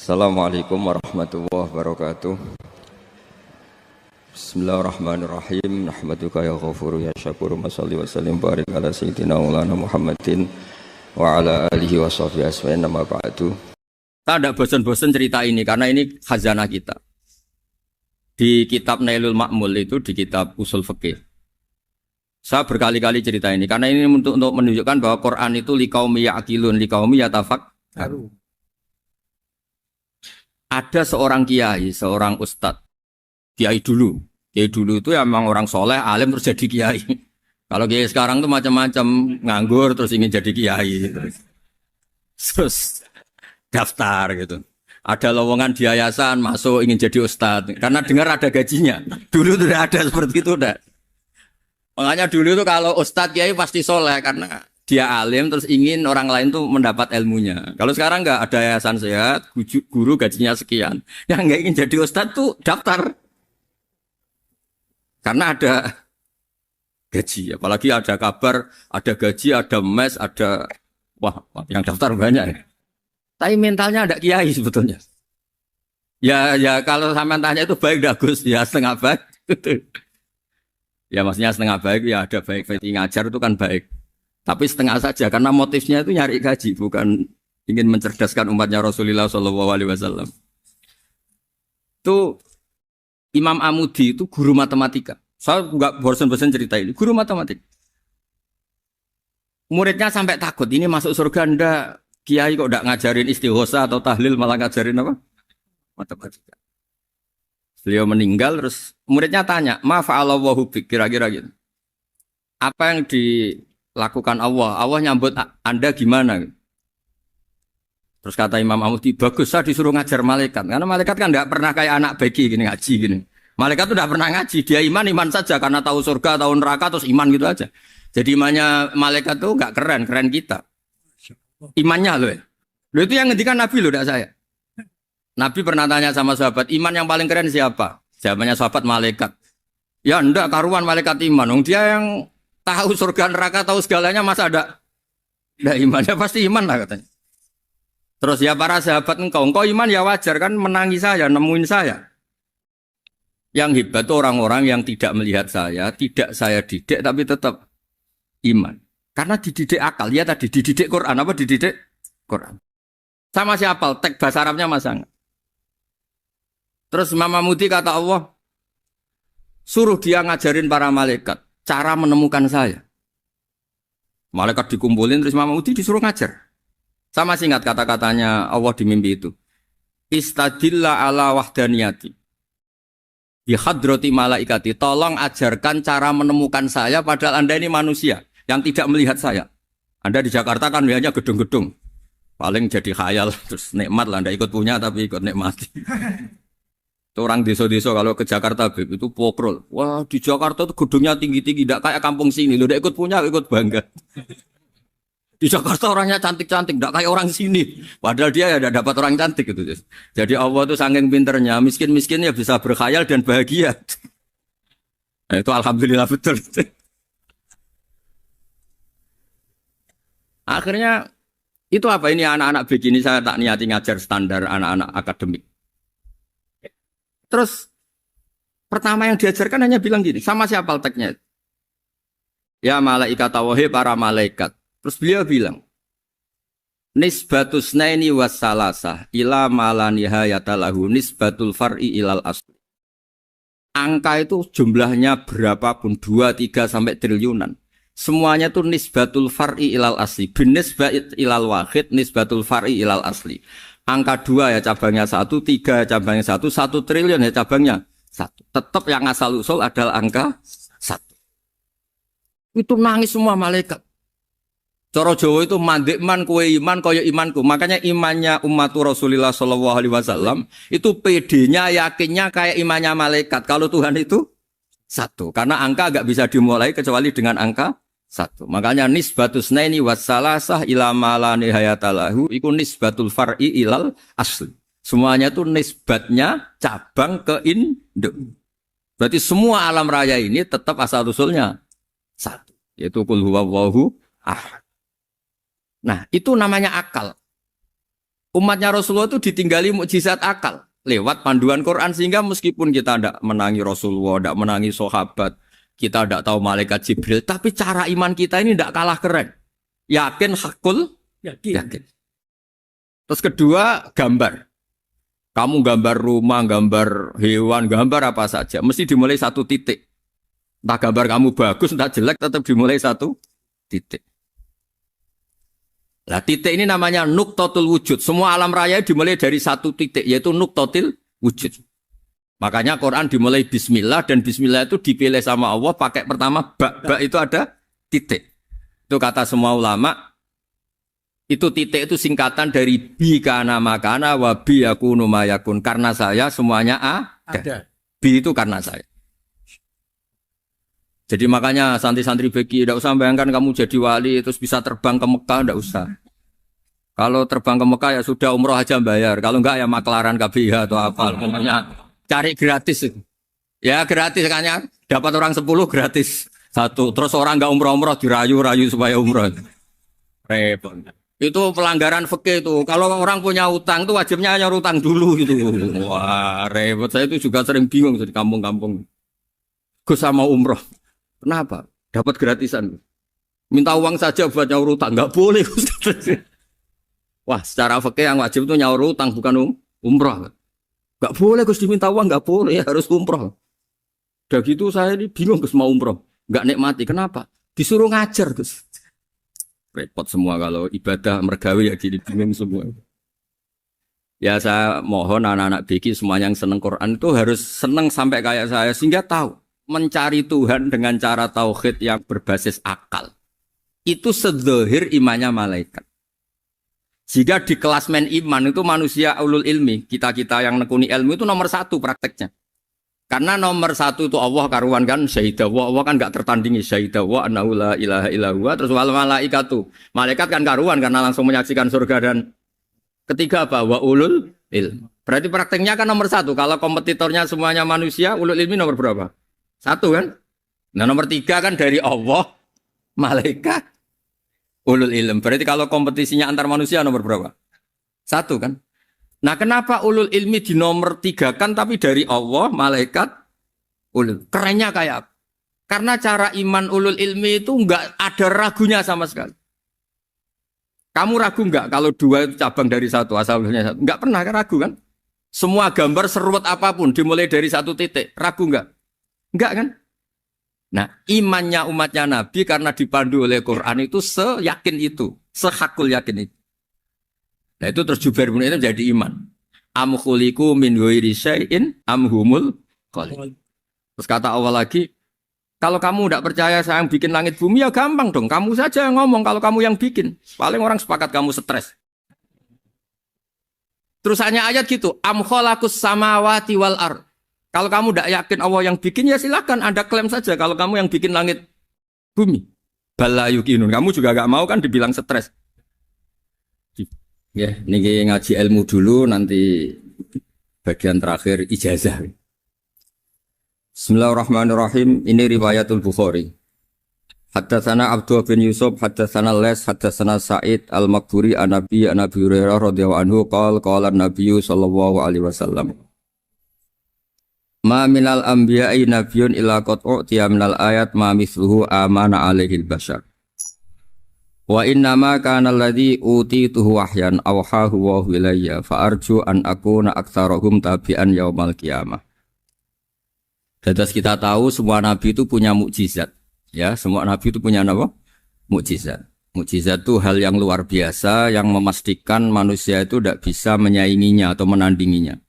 Assalamualaikum warahmatullahi wabarakatuh. Bismillahirrahmanirrahim. Nahmaduka ya ghafuru ya syakuru. Mashalli wa sallim barik ala sayyidina maulana Muhammadin wa ala alihi wa sahbihi asma'in nama ba'du. Kita tidak bosan-bosan cerita ini karena ini khazanah kita. Di kitab Nailul Ma'mul itu, di kitab Usul Fiqih, saya berkali-kali cerita ini karena ini untuk menunjukkan bahwa Quran itu liqaumi ya'qilun, liqaumi yatafakkarun. Ada seorang kiai, seorang ustadz, kiai dulu itu ya memang orang soleh, alim terus jadi kiai. Kalau kiai sekarang tuh macam-macam, nganggur terus ingin jadi kiai, terus daftar gitu. Ada lowongan di yayasan, masuk ingin jadi ustadz, karena dengar ada gajinya. Dulu tuh ada seperti itu, udah. Makanya dulu tuh kalau ustadz kiai pasti soleh karena dia alim terus ingin orang lain tuh mendapat ilmunya. Kalau sekarang nggak ada yayasan sehat, guru gajinya sekian. Yang nggak ingin jadi ustadz tuh daftar. Karena ada gaji. Apalagi ada kabar, ada gaji, ada mes, ada... Wah, yang daftar banyak. Tapi mentalnya ada kiai sebetulnya. Ya kalau sama tanya itu baik dah Gus. Ya setengah baik. Ya maksudnya setengah baik, ya ada baik. Ngajar itu kan baik. Tapi setengah saja karena motifnya itu nyari gaji, bukan ingin mencerdaskan umatnya Rasulullah SAW. Itu Imam Amudi itu guru matematika. Saya nggak bosan-bosan cerita ini. Guru matematika. Muridnya sampai takut ini masuk surga ndak. Kiai kok ndak ngajarin istighosa atau tahlil malah ngajarin apa? Matematika. Beliau meninggal terus muridnya tanya, "Ma fa'alallahu bik?" Kira-kira gitu. Apa yang dilakukan Allah? Allah nyambut Anda gimana? Terus kata Imam Amudi, bagus saya disuruh ngajar malaikat. Karena malaikat kan tidak pernah kayak anak beki gini ngaji gini. Malaikat itu tidak pernah ngaji. Dia iman saja karena tahu surga, tahu neraka, terus iman gitu aja. Jadi imannya malaikat itu nggak keren kita. Imannya loh. Loh itu yang ngendikan Nabi loh, tidak saya. Nabi pernah tanya sama sahabat, iman yang paling keren siapa? Jawabannya sahabat malaikat. Ya enggak, karuan malaikat iman. Dia yang tahu surga neraka, tahu segalanya, masa ada iman? Ya pasti iman lah katanya. Terus ya para sahabat engkau iman ya wajar kan menangi saya, nemuin saya. Yang hebat itu orang-orang yang tidak melihat saya, tidak saya didik tapi tetap iman. Karena dididik akal, ya tadi dididik Quran, apa dididik Quran. Sama siapa? Teks bahasa Arabnya masang. Terus Imam Amudi kata Allah, suruh dia ngajarin para malaikat cara menemukan saya. Malaikat dikumpulin terus Imam Amudi disuruh ngajar. Sama singkat kata-katanya Allah di mimpi itu. Istadilla ala wahdaniyati. Di hadrati malaikati. Tolong ajarkan cara menemukan saya padahal Anda ini manusia yang tidak melihat saya. Anda di Jakarta kan melihatnya gedung-gedung. Paling jadi khayal terus nikmat lah. Anda ikut punya tapi ikut nikmati. Itu orang desa-desa kalau ke Jakarta itu pokrol. Wah di Jakarta tuh gedungnya tinggi-tinggi, tidak kayak kampung sini. Lu udah ikut punya, ikut bangga. Di Jakarta orangnya cantik-cantik, tidak kayak orang sini. Padahal dia ya tidak dapat orang cantik gitu. Jadi Allah tuh saking pinternya, miskin-miskin ya bisa berkhayal dan bahagia. Nah, itu alhamdulillah betul. Akhirnya itu apa ini anak-anak begini saya tak niati ngajar standar anak-anak akademik. Terus pertama yang diajarkan hanya bilang gini, sama siapa teknya? Ya malaikat wahai para malaikat. Terus beliau bilang, nisbatus naini wassalasah ila malanihayatalahu nisbatul far'i ilal asli. Angka itu jumlahnya berapapun, 2, 3 sampai triliunan. Semuanya itu nisbatul far'i ilal asli. Bin nisbat ilal wahid nisbatul far'i ilal asli. Angka 2 ya cabangnya 1, 3 cabangnya 1, 1 triliun ya cabangnya 1. Tetap yang asal usul adalah angka 1. Itu nangis semua malaikat. Cara Jawa itu mandekman kue iman kaya imanku. Makanya imannya umat Rasulullah SAW itu PD-nya yakinnya kayak imannya malaikat. Kalau Tuhan itu 1. Karena angka agak bisa dimulai kecuali dengan angka 1. Makanya nisbatus naini wassalasah ila ma nihayatalahu iku nisbatul far'i ilal asli. Semuanya itu nisbatnya cabang ke induk. Berarti semua alam raya ini tetap asal usulnya 1, yaitu qul huwallahu ahad. Nah, itu namanya akal. Umatnya Rasulullah itu ditinggali mukjizat akal lewat panduan Quran sehingga meskipun kita tidak menangi Rasulullah, tidak menangi sahabat, kita tidak tahu malaikat Jibril, tapi cara iman kita ini tidak kalah keren. Yakin hakul, yakin. Terus kedua, gambar. Kamu gambar rumah, gambar hewan, gambar apa saja, mesti dimulai satu titik. Entah gambar kamu bagus, entah jelek, tetap dimulai satu titik. Nah, titik ini namanya nuqtatul wujud. Semua alam raya dimulai dari satu titik, yaitu nuqtatil wujud. Makanya Quran dimulai bismillah, dan bismillah itu dipilih sama Allah pakai pertama ba itu ada titik. Itu kata semua ulama, itu titik itu singkatan dari bi kana makana wa bi yakunu mayakun. Karena saya semuanya ada. Bi itu karena saya. Jadi makanya santri-santri beki, tidak usah bayangkan kamu jadi wali terus bisa terbang ke Mekah, tidak usah. Kalau terbang ke Mekah ya sudah umroh aja bayar. Kalau enggak ya maklaran KBH atau apa. Pokoknya cari gratis. Ya gratis kan ya. Dapat orang 10 gratis. Satu. Terus orang enggak umroh-umroh dirayu-rayu supaya umroh. Repot. Itu pelanggaran fikih itu. Kalau orang punya utang itu wajibnya nyaur utang dulu gitu. Wah repot. Saya itu juga sering bingung di kampung-kampung. Gus sama umroh. Kenapa? Dapat gratisan. Minta uang saja buat nyaur utang. Enggak boleh. Wah, secara fikih yang wajib itu nyaur utang bukan umroh. Enggak boleh Gus diminta uang, enggak boleh, harus umroh. Udah gitu saya ini bingung Gus mau umroh. Enggak nikmati. Kenapa? Disuruh ngajar Gus. Repot semua kalau ibadah mergawe ya gini bingung semua. Ya saya mohon anak-anak BK semuanya yang seneng Quran itu harus seneng sampai kayak saya sehingga tahu mencari Tuhan dengan cara tauhid yang berbasis akal. Itu sedzahir imannya malaikat. Jika di klasmen iman itu manusia ulul ilmi, kita-kita yang nekuni ilmu itu nomor 1 prakteknya. Karena nomor 1 itu Allah karuan kan, syahidah wa, Allah kan gak tertandingi, syahidah wa annahu la ilaha illallah, terus wal malaikatu. Malaikat kan karuan karena langsung menyaksikan surga, dan ketiga apa? Wa ulul ilmi. Berarti prakteknya kan nomor 1. Kalau kompetitornya semuanya manusia, ulul ilmi nomor berapa? 1 kan? Nah nomor 3 kan dari Allah, malaikat, ulul ilm. Berarti kalau kompetisinya antar manusia nomor berapa? 1 kan? Nah kenapa ulul ilmi di nomor 3 kan tapi dari Allah, malaikat, ulul. Kerennya kayak apa? Karena cara iman ulul ilmi itu enggak ada ragunya sama sekali. Kamu ragu enggak kalau 2 itu cabang dari 1, asalnya 1? Enggak pernah kan ragu kan? Semua gambar seruat apapun dimulai dari 1 titik, ragu enggak? Enggak kan? Nah, imannya umatnya Nabi karena dipandu oleh Quran itu seyakin itu, sehakul yakin itu. Nah, itu terus Jubair bin itu jadi iman. Am khuliqu min ghairi syai'in am humul khaliq. Terus kata Allah lagi, kalau kamu tidak percaya saya yang bikin langit bumi ya gampang dong. Kamu saja yang ngomong kalau kamu yang bikin. Paling orang sepakat kamu stres. Terus hanya ayat gitu, am khalaqus samawati wal ardh. Kalau kamu tidak yakin Allah yang bikin, ya silakan Anda klaim saja kalau kamu yang bikin langit bumi. Bala yuqinun. Kamu juga gak mau kan dibilang stres. Ya, ini ngaji ilmu dulu, nanti bagian terakhir ijazah. Bismillahirrahmanirrahim. Ini riwayatul Bukhari. Haddatsana Abdullah bin Yusuf, haddatsana Les, haddatsana Sa'id al-Maqburi an-Nabi Hurairah radhiyallahu anhu qala an-Nabi sallallahu alaihi wasallam. Ma minal anbiya'i nabiyyun illa qad u'tiya minal ayat ma mithluhu amana alaihil bashar. Wa innama kana alladhi utituhu wahyan awhahu wa ilayya fa arju an akuna aktsarahum tabi'an yaumal qiyamah. Dadas kita tahu semua nabi itu punya mukjizat. Ya, semua nabi itu punya apa? Mukjizat. Mukjizat itu hal yang luar biasa yang memastikan manusia itu tidak bisa menyainginya atau menandinginya.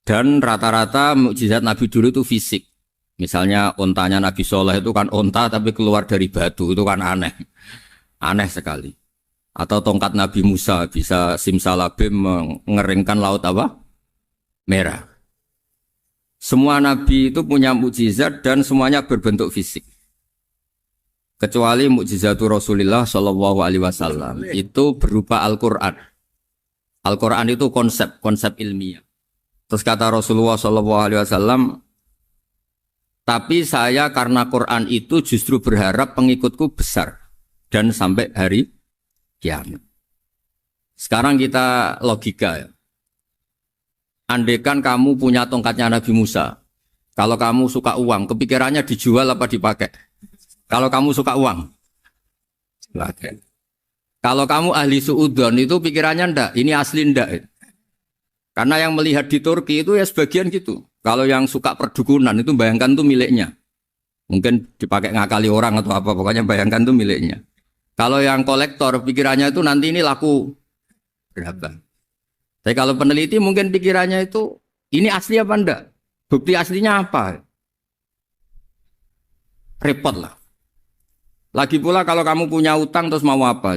Dan rata-rata mukjizat Nabi dulu itu fisik. Misalnya ontanya Nabi Soleh itu kan onta tapi keluar dari batu, itu kan aneh. Aneh sekali. Atau tongkat Nabi Musa bisa simsalabim mengeringkan laut apa? Merah. Semua Nabi itu punya mukjizat dan semuanya berbentuk fisik. Kecuali mukjizatul Rasulullah Shallallahu Alaihi Wasallam itu berupa Al-Quran. Al-Quran itu konsep ilmiah. Terus kata Rasulullah SAW, tapi saya karena Quran itu justru berharap pengikutku besar dan sampai hari kiamat. Sekarang kita logika ya. Andekan kamu punya tongkatnya Nabi Musa. Kalau kamu suka uang, kepikirannya dijual apa dipakai? Kalau kamu suka uang, pakai. Kalau kamu ahli suudon itu pikirannya ndak, ini asli ndak. Karena yang melihat di Turki itu ya sebagian gitu. Kalau yang suka perdukunan itu bayangkan tuh miliknya. Mungkin dipakai ngakali orang atau apa, pokoknya bayangkan tuh miliknya. Kalau yang kolektor pikirannya itu nanti ini laku berapa. Tapi kalau peneliti mungkin pikirannya itu ini asli apa ndak? Bukti aslinya apa? Repot lah. Lagi pula kalau kamu punya utang terus mau apa?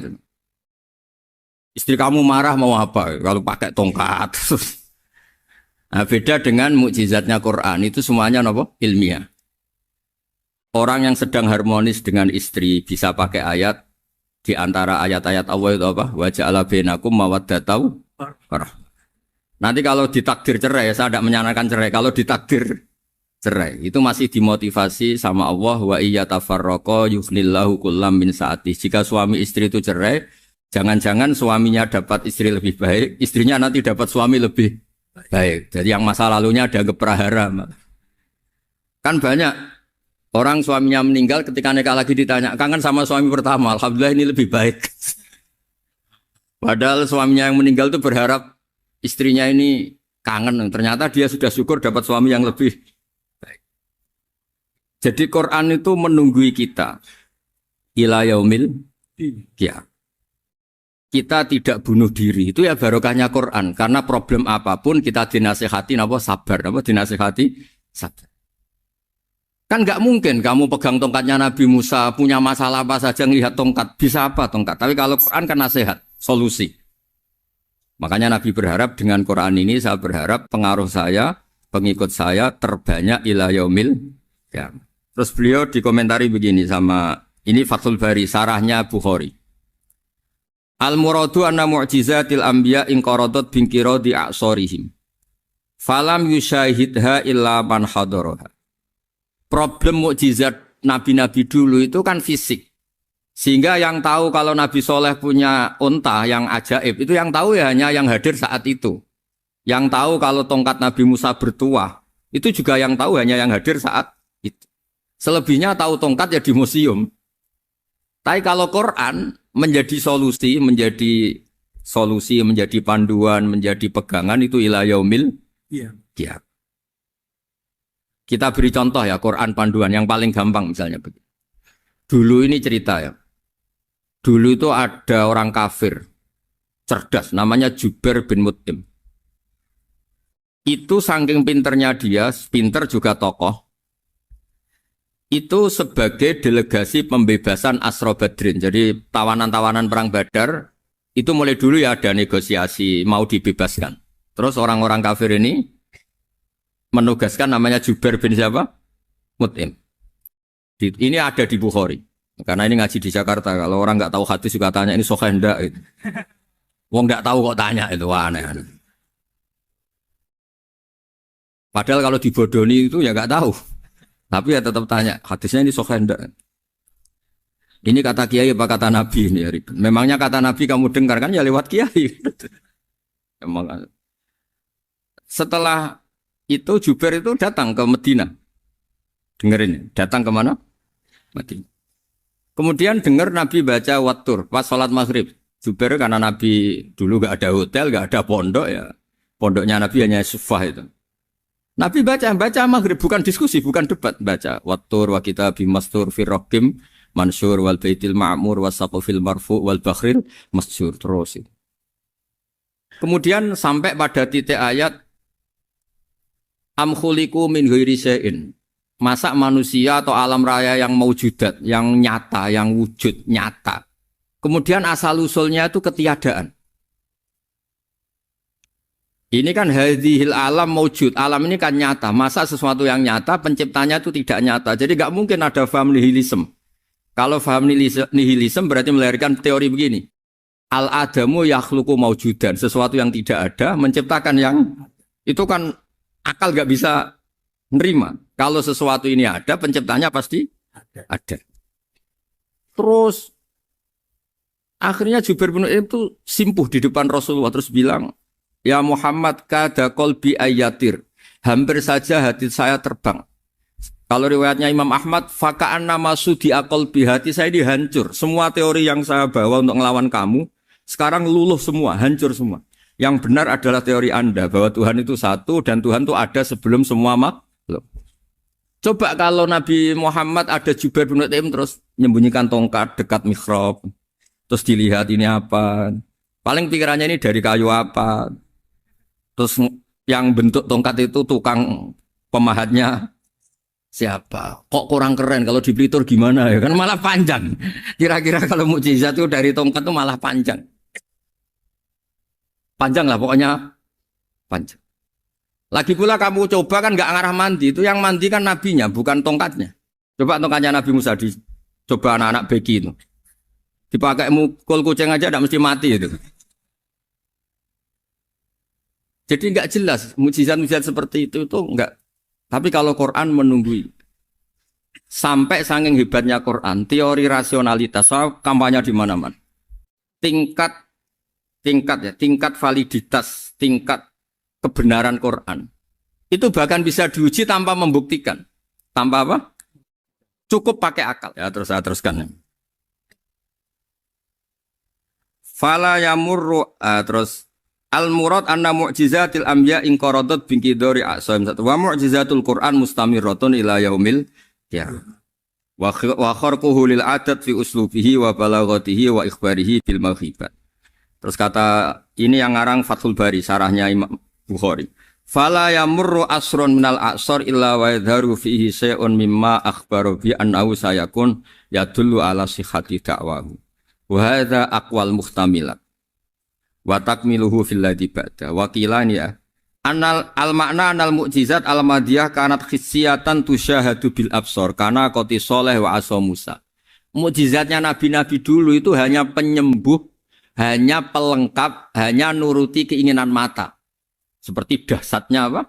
Istri kamu marah mau apa? Kalau pakai tongkat. Nah, beda dengan mukjizatnya Quran itu semuanya apa? Ilmiah. Orang yang sedang harmonis dengan istri bisa pakai ayat di antara ayat-ayat Allah itu apa? Wa ja'ala bainakum mawaddatan warahmah. Nanti kalau ditakdir cerai, saya tidak menyarankan cerai. Kalau ditakdir cerai, itu masih dimotivasi sama Allah wa iya tafarraqa yughnillahu kullam min sa'ati. Jika suami istri itu cerai, jangan-jangan suaminya dapat istri lebih baik, istrinya nanti dapat suami lebih baik. Jadi yang masa lalunya ada keprahara. Kan banyak orang suaminya meninggal ketika nikah lagi ditanya, kangen sama suami pertama, alhamdulillah ini lebih baik. Padahal suaminya yang meninggal itu berharap istrinya ini kangen, ternyata dia sudah syukur dapat suami yang lebih baik. Jadi Quran itu menunggui kita ila yaumil qiyamah. Kita tidak bunuh diri, itu ya barokahnya Quran. Karena problem apapun kita dinasihati apa sabar, apa dinasihati sabar. Kan nggak mungkin kamu pegang tongkatnya Nabi Musa, punya masalah apa saja ngelihat tongkat, bisa apa tongkat. Tapi kalau Quran kan nasihat, solusi. Makanya Nabi berharap dengan Quran ini, saya berharap pengaruh saya, pengikut saya terbanyak ila yaumil ya. Terus beliau dikomentari begini sama, ini Fathul Bari, sarahnya Bukhari. Al-muradu anna mu'jizatil anbiya inqaradat binqiradi a'sorihim. Falam yusyahidha illa man hadaraha. Problem mukjizat nabi-nabi dulu itu kan fisik. Sehingga yang tahu kalau Nabi Soleh punya unta yang ajaib, itu yang tahu ya hanya yang hadir saat itu. Yang tahu kalau tongkat Nabi Musa bertuah, itu juga yang tahu hanya yang hadir saat itu. Selebihnya tahu tongkat ya di museum. Tapi kalau Quran menjadi solusi, menjadi panduan, menjadi pegangan itu ila yaumil qiyamah. Kita beri contoh ya, Quran panduan yang paling gampang misalnya begini. Dulu ini cerita ya. Dulu itu ada orang kafir cerdas namanya Jubair bin Mut'im. Itu saking pinternya dia, pinter juga tokoh. Itu sebagai delegasi pembebasan Asra Badrin. Jadi tawanan-tawanan perang Badar itu mulai dulu ya ada negosiasi mau dibebaskan. Terus orang-orang kafir ini menugaskan namanya Jubair bin siapa? Mut'im. Ini ada di Bukhari. Karena ini ngaji di Jakarta. Kalau orang nggak tahu hadis juga tanya ini sahih enggak gitu. Wong nggak tahu kok tanya itu aneh. Padahal kalau dibodoni itu ya nggak tahu. Tapi ya tetap tanya, hadisnya ini sahih enggak? Ini kata kiai apa kata nabi ini ya ribet. Memangnya kata nabi kamu dengar kan ya lewat kiai. Emang. Setelah itu Jubair itu datang ke Medina. Dengerin, datang ke mana? Medina. Kemudian dengar Nabi baca wattur pas sholat maghrib. Jubair karena Nabi dulu gak ada hotel, gak ada pondok ya. Pondoknya Nabi hanya sufah itu. Nabi baca maghrib, bukan diskusi, bukan debat. Baca wattur wa kitabim mastur firrokim mansur wal baitil ma'mur wasaqofil marfu wal bakhril masjur. Terus itu. Kemudian sampai pada titik ayat am khuliqu min ghairi syai'in. Masa manusia atau alam raya yang maujudat, yang nyata, yang wujud nyata. Kemudian asal-usulnya itu ketiadaan. Ini kan hadhil alam maujud. Alam ini kan nyata. Masa sesuatu yang nyata, penciptanya itu tidak nyata. Jadi gak mungkin ada faham nihilisme. Kalau faham nihilisme berarti melahirkan teori begini. Al-adamu yakhluqu maujudan. Sesuatu yang tidak ada, menciptakan yang... Itu kan akal gak bisa nerima. Kalau sesuatu ini ada, penciptanya pasti ada. Terus Akhirnya Jubair bin Mut'im itu simpuh di depan Rasulullah terus bilang, "Ya Muhammad, kada qalbi ayatir." Hampir saja hati saya terbang. Kalau riwayatnya Imam Ahmad, faka'an nama sudi qalbi, hati saya dihancur. Semua teori yang saya bawa untuk ngelawan kamu sekarang luluh semua, hancur semua. Yang benar adalah teori Anda bahwa Tuhan itu satu dan Tuhan itu ada sebelum semua makhluk. Coba kalau Nabi Muhammad ada Jubair bin Mut'im terus menyembunyikan tongkat dekat mihrab. Terus dilihat ini apa. Paling pikirannya ini dari kayu apa. Terus yang bentuk tongkat itu tukang pemahatnya siapa. Kok kurang keren kalau di Blitur gimana ya. Kan malah panjang. Kira-kira kalau mukjizat itu dari tongkat itu malah panjang. Panjang lah pokoknya. Panjang. Lagi pula kamu coba kan gak ngarah mandi. Itu yang mandi kan nabinya bukan tongkatnya. Coba tongkatnya Nabi Musa coba anak-anak beki itu. Dipakai mukul kucing aja tidak mesti mati itu. Jadi nggak jelas mukjizat-mukjizat seperti itu nggak. Tapi kalau Quran menunggui sampai saking hebatnya Quran, teori rasionalitas soal kampanye di mana-mana. Tingkat validitas, tingkat kebenaran Quran itu bahkan bisa diuji tanpa membuktikan. Tanpa apa? Cukup pakai akal. Ya terus saya teruskan. Fala yamurru terus al murad anna mu'jizatil anbiya in qaradat bin qidari asam wa mu'jizatul Quran mustamirratun ila yaumil qiyamah wa kharquhu lil adat fi uslubihi wa balaghatihi wa ikhbarihi bil maghibat. Terus kata ini yang ngarang Fathul Bari sarahnya Imam Bukhari. Fala yamurru asrun minal a'sar illa wa yadharu fihi shay'un mimma akhbaru bi annahu sayakun yadullu ala sihhati da'wahu. Wa hadza aqwal muhtamilat wa takmiluhu fil ladzi ba'da wa qilani ya anal al makna anal mukjizat al madiyah kanat khissiyatan tusyahadu bil absar kana qoti soleh wa asa Musa. Mukjizatnya nabi-nabi dulu itu hanya penyembuh, hanya pelengkap, hanya nuruti keinginan mata. Seperti dahsyatnya apa?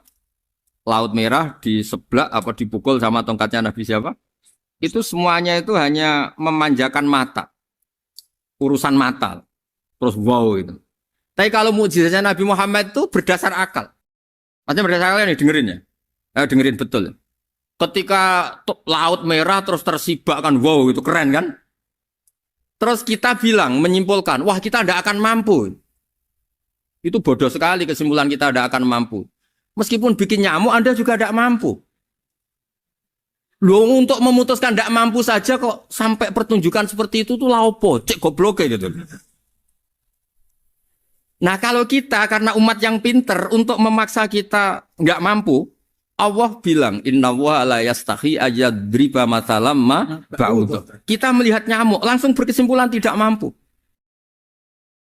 Laut Merah di sebelah apa dipukul sama tongkatnya Nabi siapa? Itu semuanya itu hanya memanjakan mata. Urusan mata. Terus wow itu. Tapi kalau mukjizatnya Nabi Muhammad itu berdasar akal. Maksudnya berdasar akal nih dengerin ya. Dengerin betul. Ketika Laut Merah terus tersibak kan wow itu keren kan? Terus kita bilang menyimpulkan, wah kita tidak akan mampu. Itu bodoh sekali kesimpulan kita tidak akan mampu. Meskipun bikin nyamuk Anda juga tidak mampu. Loh untuk memutuskan tidak mampu saja kok sampai pertunjukan seperti itu tuh laupo, cek goblok gitu. Nah kalau kita karena umat yang pinter untuk memaksa kita nggak mampu, Allah bilang Inna wa la yastahi ayadriba mathalam ma ba'udh. Kita melihat nyamuk langsung berkesimpulan tidak mampu.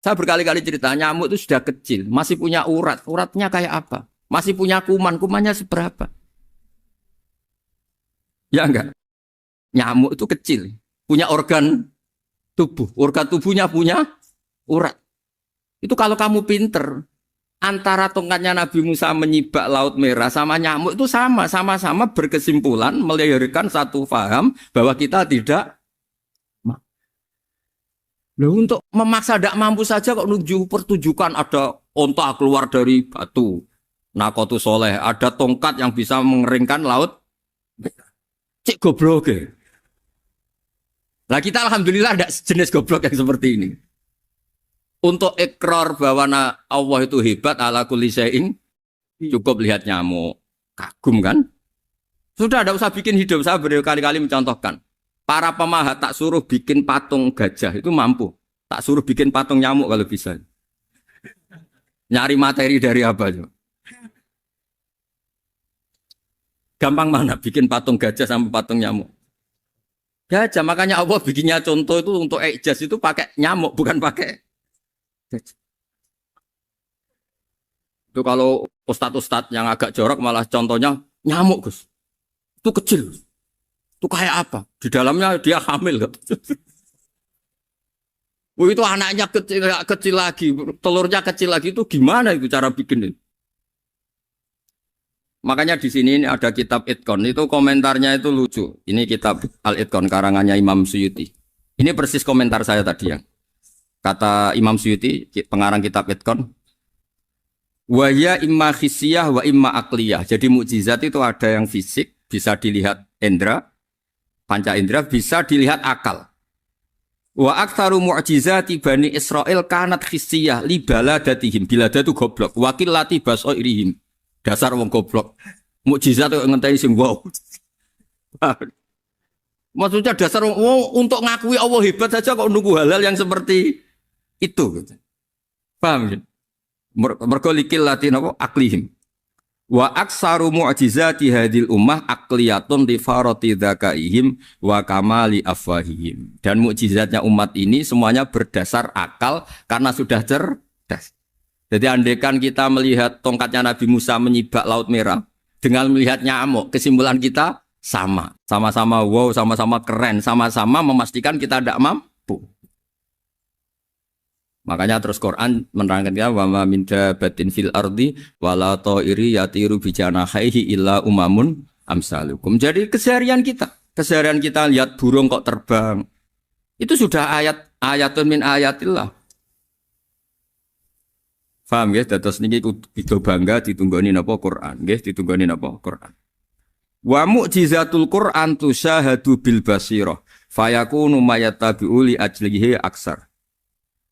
Saya berkali-kali cerita nyamuk itu sudah kecil, masih punya urat, uratnya kayak apa? Masih punya kuman, kumannya seberapa? Ya enggak? Nyamuk itu kecil, punya organ tubuhnya punya urat. Itu kalau kamu pinter, antara tongkatnya Nabi Musa menyibak Laut Merah sama nyamuk itu sama-sama berkesimpulan melahirkan satu faham bahwa kita tidak. Loh untuk memaksa tidak mampu saja kok menuju pertunjukan ada onta keluar dari batu. Nakotu soleh, ada tongkat yang bisa mengeringkan laut. Cik goblok ya. Nah kita alhamdulillah tidak sejenis goblok yang seperti ini. Untuk ikrar bahwa Allah itu hebat ala kulli syai'in, cukup lihat nyamuk. Kagum kan? Sudah tidak usah bikin hidup. Saya berkali-kali mencontohkan. Para pemahat tak suruh bikin patung gajah itu mampu. Tak suruh bikin patung nyamuk kalau bisa. Nyari materi dari apa? Gampang mana bikin patung gajah sama patung nyamuk? Gajah, makanya Allah bikinnya contoh itu untuk ijaz itu pakai nyamuk, bukan pakai gajah. Itu kalau ustadz-ustadz yang agak jorok malah contohnya nyamuk, Gus. Itu kecil. Itu kayak apa? Di dalamnya dia hamil. Itu anaknya kecil lagi, telurnya kecil lagi, itu gimana itu cara bikin itu? Makanya di sini ada kitab Itqon, itu komentarnya itu lucu. Ini kitab Al-Itqon karangannya Imam Suyuti. Ini persis komentar saya tadi yang. Kata Imam Suyuti, pengarang kitab Itqan, wa ya imma khissiyah wa imma akliyah. Jadi mukjizat itu ada yang fisik, bisa dilihat indra, panca indra, bisa dilihat akal. Wa aktsaru mu'jizati Bani Israil kanat khissiyah li baladatihim. Bilada itu goblok. Wakil lati basoirihim. Dasar wong goblok. Mukjizat itu ngenteni sing wow. Maksudnya dasar wong untuk ngakui Allah hebat saja kok nunggu halal yang seperti itu. Paham ya? Mergo likil lati napa aklihim. Wa aksaru mu'jizati hadil ummah akliyatun li farati dzakaihim wa kamali afwahihim. Dan mukjizatnya umat ini semuanya berdasar akal karena sudah cerdas. Jadi andaikan kita melihat tongkatnya Nabi Musa menyibak Laut Merah dengan melihat nyamuk, kesimpulan kita sama. Sama-sama wow, sama-sama keren, sama-sama memastikan kita tidak mampu. Makanya terus Quran menerangkan ya wa ma min dabatin fil ardi wala ta'iri yatiru bi janahihi illa umamun amsalukum. Jadi keseharian kita lihat burung kok terbang. Itu sudah ayatun min ayatillah. Paham nggih? Dados niki kudu bangga ditunggoni napa Quran, nggih ditunggoni napa Quran. Wa mu'jizatul Quran tusyahadu bil basirah fayakunu mayatabi'u li ajlihi aksar.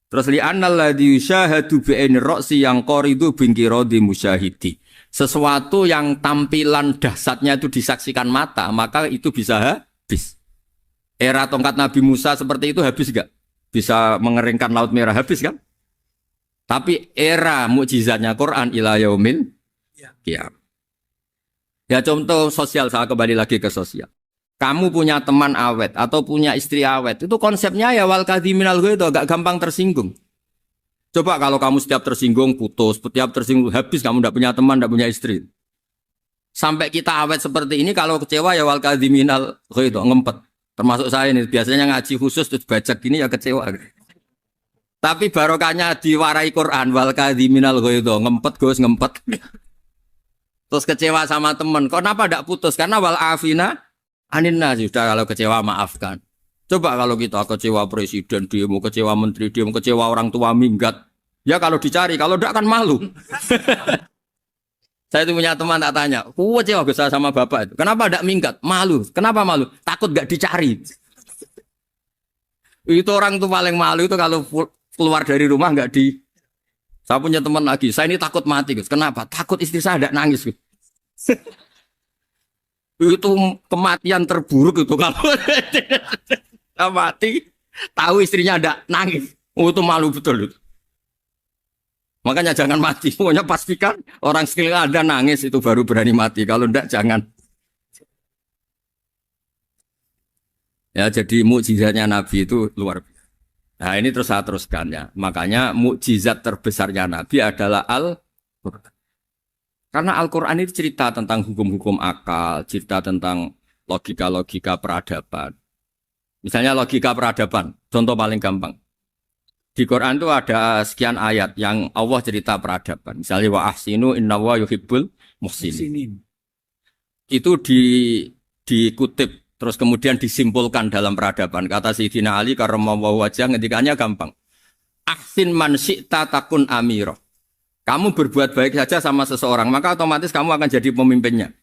Terus li annal ladzi yusyahadu bi ainir ra'si yang qaridu bingkiradi musyahidi. Sesuatu yang tampilan dahsyatnya itu disaksikan mata, maka itu bisa habis. Era tongkat Nabi Musa seperti itu habis enggak? Bisa mengeringkan Laut Merah habis kan? Tapi era mukjizatnya Quran ila yaumil qiyamah. Ya contoh sosial, saya kembali lagi ke sosial. Kamu punya teman awet atau punya istri awet, itu konsepnya ya wal kadhiminal ghaidh, agak gampang tersinggung. Coba kalau kamu setiap tersinggung putus, setiap tersinggung habis, kamu tidak punya teman, tidak punya istri. Sampai kita awet seperti ini, kalau kecewa ya wal kadhiminal ghaidh, ngempet. Termasuk saya ini, biasanya ngaji khusus terus baca gini ya kecewa. Tapi barokahnya diwarai Quran wal kadhiminal ghaidh, ngempet Gus, ngempet. Terus kecewa sama teman, kenapa tidak putus? Karena wal afina Aninna sudah, kalau kecewa maafkan. Coba kalau kita kecewa presiden demo, kecewa menteri demo, kecewa orang tua minggat. Ya kalau dicari, kalau tidak kan malu. Saya itu punya teman tak tanya, kecewa besar sama bapak itu. Kenapa tidak minggat? Malu. Kenapa malu? Takut gak dicari. Itu orang tuh paling malu itu kalau keluar dari rumah nggak di. Saya punya teman lagi, saya ini takut mati. Gus. Kenapa? Takut istri saya tidak nangis. Gus. Itu kematian terburuk itu kalau mati tahu istrinya ada nangis, itu malu betul itu. Makanya jangan mati, pokoknya pastikan orang sekeliling ada nangis itu baru berani mati, kalau enggak jangan. Ya jadi mukjizatnya Nabi itu luar biasa. Nah ini terus saya teruskan ya, makanya mukjizat terbesarnya Nabi adalah Al-Quran. Karena Al-Quran itu cerita tentang hukum-hukum akal, cerita tentang logika-logika peradaban. Misalnya logika peradaban, contoh paling gampang. Di Quran itu ada sekian ayat yang Allah cerita peradaban. Misalnya wa ahsinu innallaha yuhibbul muhsinin. Itu dikutip, terus kemudian disimpulkan dalam peradaban. Kata Sayyidina Ali karramallahu wajhah ngendikannya gampang. Ahsin man syi'ta takun amira. Kamu berbuat baik saja sama seseorang, maka otomatis kamu akan jadi pemimpinnya.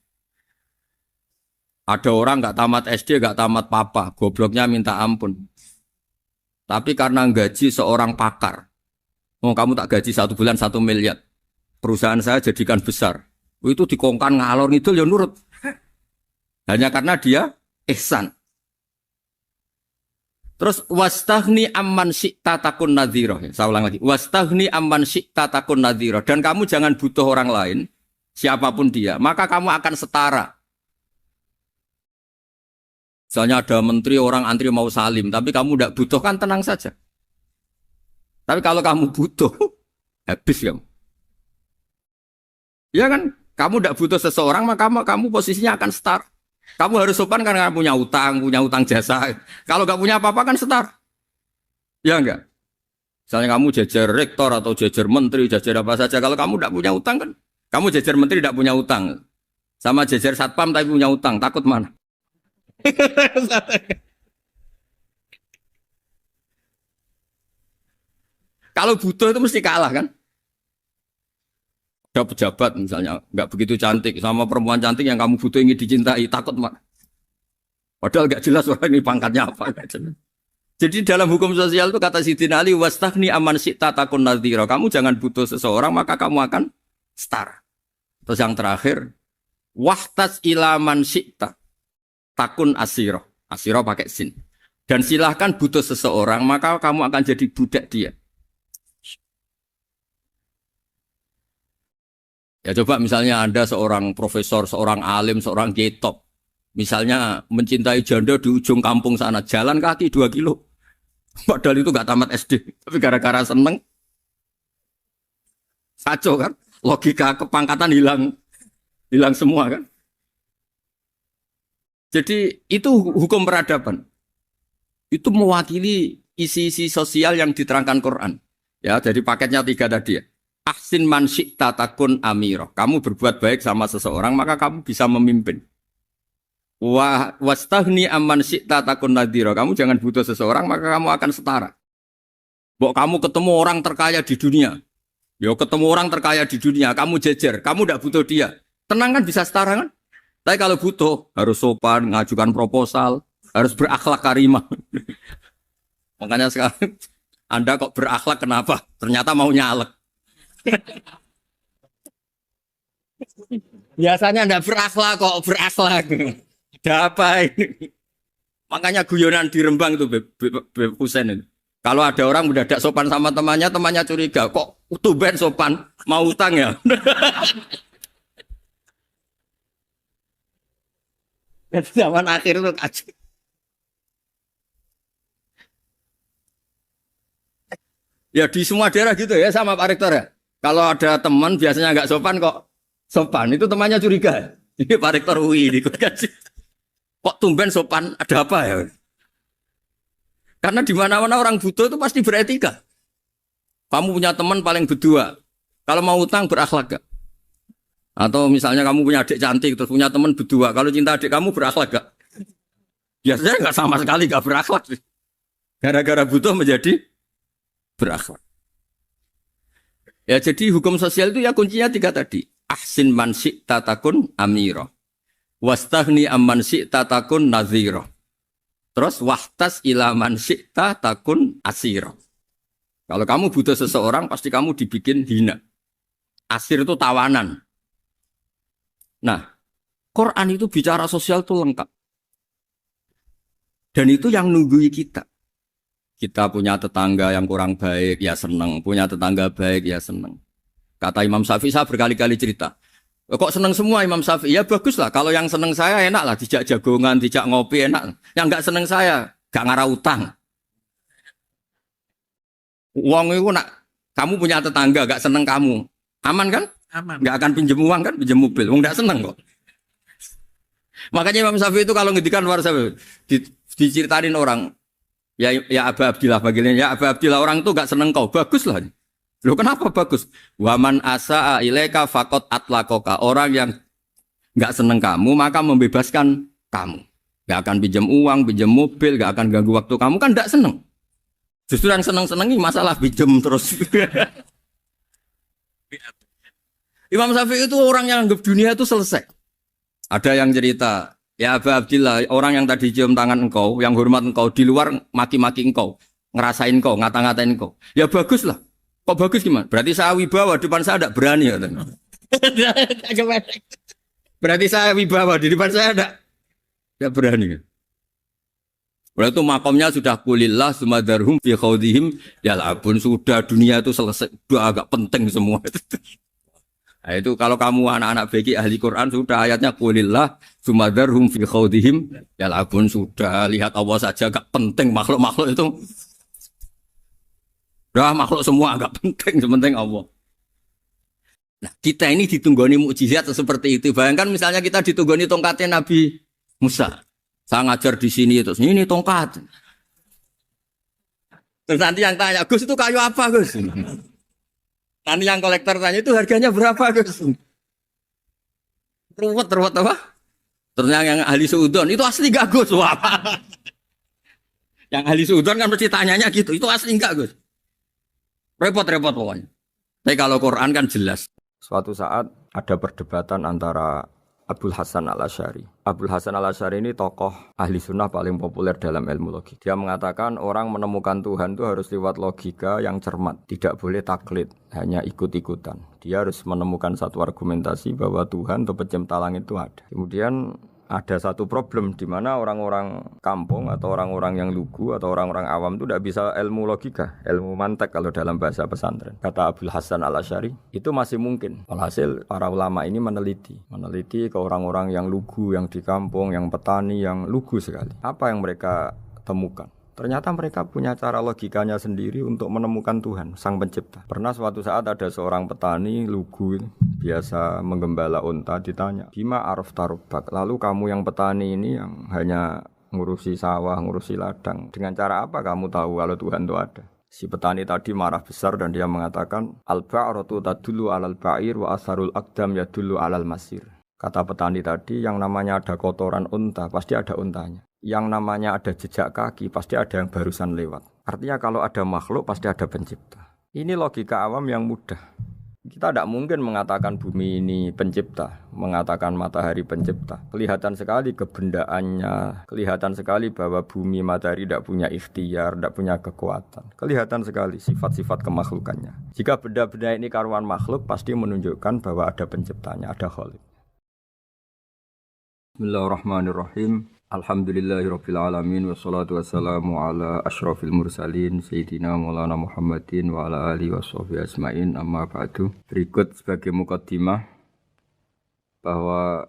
Ada orang nggak tamat SD, nggak tamat papa, gobloknya minta ampun. Tapi karena gaji seorang pakar, oh kamu tak gaji 1 bulan 1 miliar, perusahaan saya jadikan besar. Itu dikongkan ngalor ngidul ya nurut. Hanya karena dia ihsan. Terus wastaghni amman syi'ta takun nadhira. Saya ulang lagi. Wastaghni amman syi'ta takun nadhira. Dan kamu jangan butuh orang lain, siapapun dia, maka kamu akan setara. Misalnya ada menteri orang antri mau salim, tapi kamu tidak butuh, kan tenang saja. Tapi kalau kamu butuh, habis kamu. Ya kan? Kamu tidak butuh seseorang, maka kamu posisinya akan setara. Kamu harus sopan karena punya utang jasa. Kalau nggak punya apa-apa kan setara. Ya enggak? Misalnya kamu jajar rektor atau jajar menteri, jajar apa saja. Kalau kamu tidak punya utang kan, kamu jajar menteri tidak punya utang. Sama jajar satpam tapi punya utang, takut mana? Kalau butuh itu mesti kalah kan? Ada pejabat misalnya nggak begitu cantik sama perempuan cantik yang kamu butuh ingin dicintai takut mak. Padahal nggak jelas orang ini pangkatnya apa. Jadi dalam hukum sosial itu kata Sidin Ali wastaghni aman syi'ta takun nadhira. Kamu jangan butuh seseorang maka kamu akan setara. Terus yang terakhir wahtas ilaman syi'ta takun asiro. Asiro pakai sin. Dan silahkan butuh seseorang maka kamu akan jadi budak dia. Ya coba misalnya Anda seorang profesor, seorang alim, seorang kiai top. Misalnya mencintai janda di ujung kampung sana, jalan kaki 2 kilo. Padahal itu gak tamat SD. Tapi gara-gara seneng, kacau kan? Logika kepangkatan hilang semua kan? Jadi itu hukum peradaban. Itu mewakili isi-isi sosial yang diterangkan Quran. Ya, jadi paketnya 3 tadi ya. Ahsin man syi'ta takun amiro. Kamu berbuat baik sama seseorang maka kamu bisa memimpin. Wastaghni amman syi'ta takun nadhira. Kamu jangan butuh seseorang maka kamu akan setara. Bok kamu ketemu orang terkaya di dunia. Yo ketemu orang terkaya di dunia, kamu jejer, kamu tidak butuh dia. Tenang kan bisa setara kan? Tapi kalau butuh harus sopan, ngajukan proposal, harus berakhlak karimah. Makanya sekarang Anda kok berakhlak kenapa? Ternyata mau nyalek. Biasanya Anda berakhlak kok berakhlak. Ada apa ini? Makanya guyonan di Rembang itu Beb Husein itu. Kalau ada orang mendadak sopan sama temannya, temannya curiga. Kok tumben sopan? Mau utang ya? Dan zaman akhir itu kacau. Ya di semua daerah gitu ya sama Pak Rektor ya. Kalau ada teman biasanya nggak sopan kok sopan, itu temannya curiga. Ini Pak Rektor UI ikut kaji. Kok tumben sopan, ada apa ya? Karena di mana-mana orang butuh itu pasti beretika. Kamu punya teman paling berdua. Kalau mau utang berakhlak gak? Atau misalnya kamu punya adik cantik terus punya teman berdua. Kalau cinta adik kamu berakhlak gak? Biasanya nggak sama sekali gak berakhlak. Gara-gara butuh menjadi berakhlak. Ya jadi hukum sosial itu ya kuncinya 3 tadi. Ahsin man syi'ta takun amira. Wastaghni amman syi'ta takun nadhira. Terus wahtas ila man syi'ta takun asira. Kalau kamu butuh seseorang pasti kamu dibikin hina. Asir itu tawanan. Nah, Quran itu bicara sosial itu lengkap. Dan itu yang nunggui kita. Kita punya tetangga yang kurang baik, ya seneng. Punya tetangga baik, ya seneng. Kata Imam Syafi'i, saya berkali-kali cerita. Kok seneng semua Imam Syafi'i? Ya bagus lah. Kalau yang seneng saya enak lah. Dijak jagongan, dijak ngopi enak. Yang nggak seneng saya, gak ngarah utang. Uang itu nak, kamu punya tetangga gak seneng kamu. Aman kan? Aman. Gak akan pinjem uang kan, pinjem mobil. Uang gak seneng kok. Makanya Imam Syafi'i itu kalau ngedikan luar Syafi'i, diceritain orang. Ya Aba Abdillah bagian ya Aba Abdillah orang itu gak seneng kau, bagus lah. Loh kenapa bagus? Waman asa'a ilaika faqad atlaqaka. Orang yang gak seneng kamu maka membebaskan kamu. Gak akan pinjam uang, pinjam mobil, gak akan ganggu waktu kamu kan gak seneng. Justru yang seneng-senengi masalah pinjam terus. Imam Syafi'i itu orang yang anggap dunia itu selesai. Ada yang cerita, ya Aba Abdillah, orang yang tadi cium tangan engkau, yang hormat engkau, di luar maki-maki engkau, ngerasain engkau, ngata-ngatain engkau. Ya bagus lah. Kok bagus gimana? Berarti saya wibawa, depan saya tidak berani. Ya, berarti saya wibawa, di depan saya tidak berani. Berarti itu makomnya sudah kulillah, sumadarhum fi khawdihim, ya labun, sudah dunia itu selesai, sudah agak penting semua. Nah, itu kalau kamu anak-anak beki ahli Quran sudah ayatnya kulillah sumadarhum fi khawdihim ya labun sudah lihat Allah saja agak penting makhluk-makhluk itu. Dah makhluk semua agak penting sementing Allah. Nah, kita ini ditunggoni mukjizat seperti itu. Bayangkan misalnya kita ditunggoni tongkatnya Nabi Musa. Saya ngajar di sini terus ini tongkat. Terus nanti yang tanya, "Gus itu kayu apa, Gus?" Nanti yang kolektor tanya itu harganya berapa, Gus? Ruwet apa? Ternyata yang ahli suudon itu asli gak, Gus? Wah. Yang ahli suudon kan mesti tanyanya gitu, itu asli enggak, Gus? Repot-repot pokoknya. Tapi kalau Quran kan jelas. Suatu saat ada perdebatan antara Abul Hasan al-Asy'ari. Abul Hasan al-Asy'ari ini tokoh ahli sunnah paling populer dalam ilmu logik. Dia mengatakan orang menemukan Tuhan itu harus lewat logika yang cermat. Tidak boleh taklid, hanya ikut-ikutan. Dia harus menemukan satu argumentasi bahwa Tuhan atau pencipta langit itu ada. Kemudian ada satu problem di mana orang-orang kampung atau orang-orang yang lugu atau orang-orang awam itu tidak bisa ilmu logika, ilmu mantek kalau dalam bahasa pesantren. Kata Abul Hasan al-Asy'ari, itu masih mungkin. Alhasil para ulama ini meneliti ke orang-orang yang lugu, yang di kampung, yang petani, yang lugu sekali. Apa yang mereka temukan? Ternyata mereka punya cara logikanya sendiri untuk menemukan Tuhan, Sang Pencipta. Pernah suatu saat ada seorang petani lugu, biasa menggembala unta, ditanya, Bima araf tarubak, lalu kamu yang petani ini yang hanya ngurusi sawah, ngurusi ladang, dengan cara apa kamu tahu kalau Tuhan itu ada? Si petani tadi marah besar dan dia mengatakan, Al-ba'ratu tadullu alal ba'ir wa asarul aqdam yadullu alal masir. Kata petani tadi, yang namanya ada kotoran unta, pasti ada untanya. Yang namanya ada jejak kaki, pasti ada yang barusan lewat. Artinya kalau ada makhluk, pasti ada pencipta. Ini logika awam yang mudah. Kita tidak mungkin mengatakan bumi ini pencipta, mengatakan matahari pencipta. Kelihatan sekali kebendaannya, kelihatan sekali bahwa bumi matahari tidak punya ikhtiar, tidak punya kekuatan. Kelihatan sekali sifat-sifat kemakhlukannya. Jika benda-benda ini karuan makhluk, pasti menunjukkan bahwa ada penciptanya, ada khalik. Bismillahirrahmanirrahim. Alhamdulillahirabbil alamin wassalatu wassalamu ala asyrafil mursalin sayyidina Maulana Muhammadin wa ala alihi washabbihi ajmain amma ba'du. Berikut sebagai mukaddimah bahwa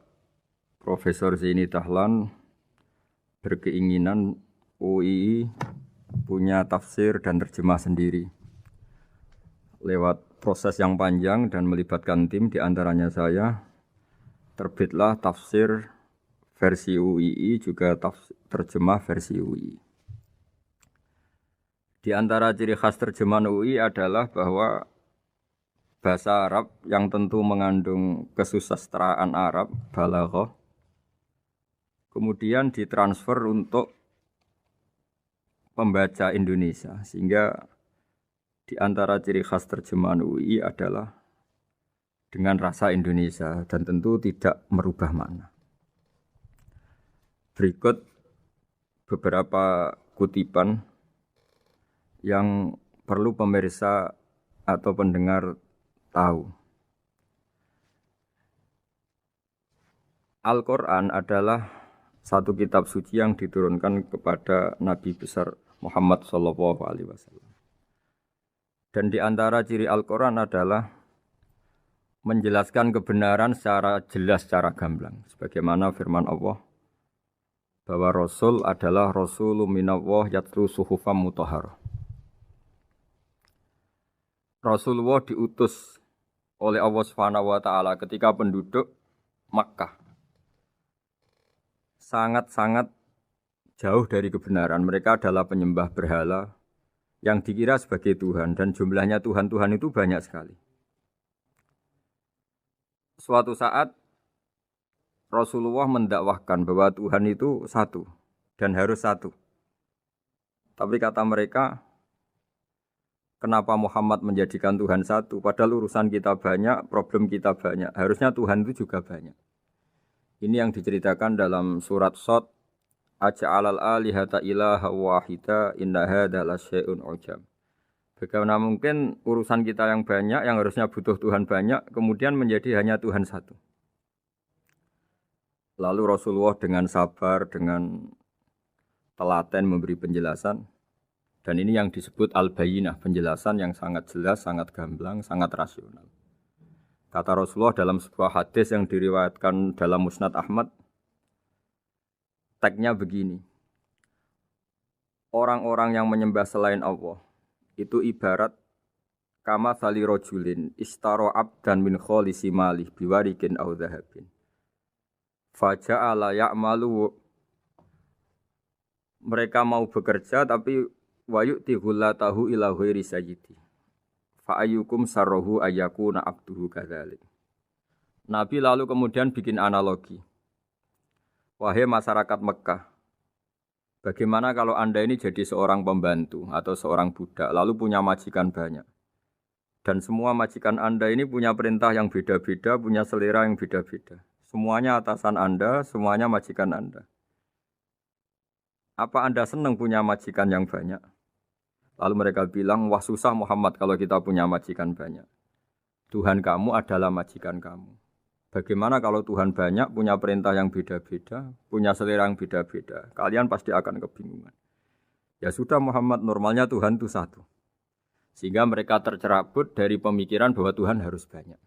Profesor Zaini Dahlan berkeinginan UII punya tafsir dan terjemah sendiri. Lewat proses yang panjang dan melibatkan tim, di antaranya saya, terbitlah tafsir versi UII juga terjemah versi UII. Di antara ciri khas terjemahan UI adalah bahwa bahasa Arab yang tentu mengandung kesusastraan Arab, balaghah, kemudian ditransfer untuk pembaca Indonesia. Sehingga di antara ciri khas terjemahan UI adalah dengan rasa Indonesia dan tentu tidak merubah makna. Berikut beberapa kutipan yang perlu pemirsa atau pendengar tahu. Al-Quran adalah satu kitab suci yang diturunkan kepada Nabi besar Muhammad SAW. Dan di antara ciri Al-Quran adalah menjelaskan kebenaran secara jelas, secara gamblang. Sebagaimana firman Allah, bahwa Rasul adalah Rasulun minallah yatlu suhufam mutahharah. Rasulullah diutus oleh Allah Subhanahu wa taala ketika penduduk Makkah sangat-sangat jauh dari kebenaran. Mereka adalah penyembah berhala yang dikira sebagai Tuhan dan jumlahnya Tuhan-Tuhan itu banyak sekali. Suatu saat Rasulullah mendakwahkan bahwa Tuhan itu satu dan harus satu. Tapi kata mereka, kenapa Muhammad menjadikan Tuhan satu? Padahal urusan kita banyak, problem kita banyak. Harusnya Tuhan itu juga banyak. Ini yang diceritakan dalam surat Shad, Aja'alal alihata ilaha wahida inna hadza lasyai'un ujab. Bagaimana mungkin urusan kita yang banyak, yang harusnya butuh Tuhan banyak, kemudian menjadi hanya Tuhan satu. Lalu Rasulullah dengan sabar, dengan telaten memberi penjelasan. Dan ini yang disebut al-bayyinah, penjelasan yang sangat jelas, sangat gamblang, sangat rasional. Kata Rasulullah dalam sebuah hadis yang diriwayatkan dalam Musnad Ahmad, teksnya begini. Orang-orang yang menyembah selain Allah, itu ibarat kama sali rojulin istaro abdan min kholisi malih biwarikin au dhahabin. Faja'ala ya'malu, mereka mau bekerja tapi wayu'ti ghullatahu ila ghairi sayyidi. Fa'ayyukum sarruhu ayyakuna abduhu kadzalik. Nabi lalu kemudian bikin analogi. Wahai masyarakat Mekah, bagaimana kalau Anda ini jadi seorang pembantu atau seorang budak lalu punya majikan banyak. Dan semua majikan Anda ini punya perintah yang beda-beda, punya selera yang beda-beda. Semuanya atasan Anda, semuanya majikan Anda. Apa Anda senang punya majikan yang banyak? Lalu mereka bilang, wah susah Muhammad kalau kita punya majikan banyak. Tuhan kamu adalah majikan kamu. Bagaimana kalau Tuhan banyak, punya perintah yang beda-beda, punya selera yang beda-beda? Kalian pasti akan kebingungan. Ya sudah Muhammad, normalnya Tuhan itu satu. Sehingga mereka tercerabut dari pemikiran bahwa Tuhan harus banyak.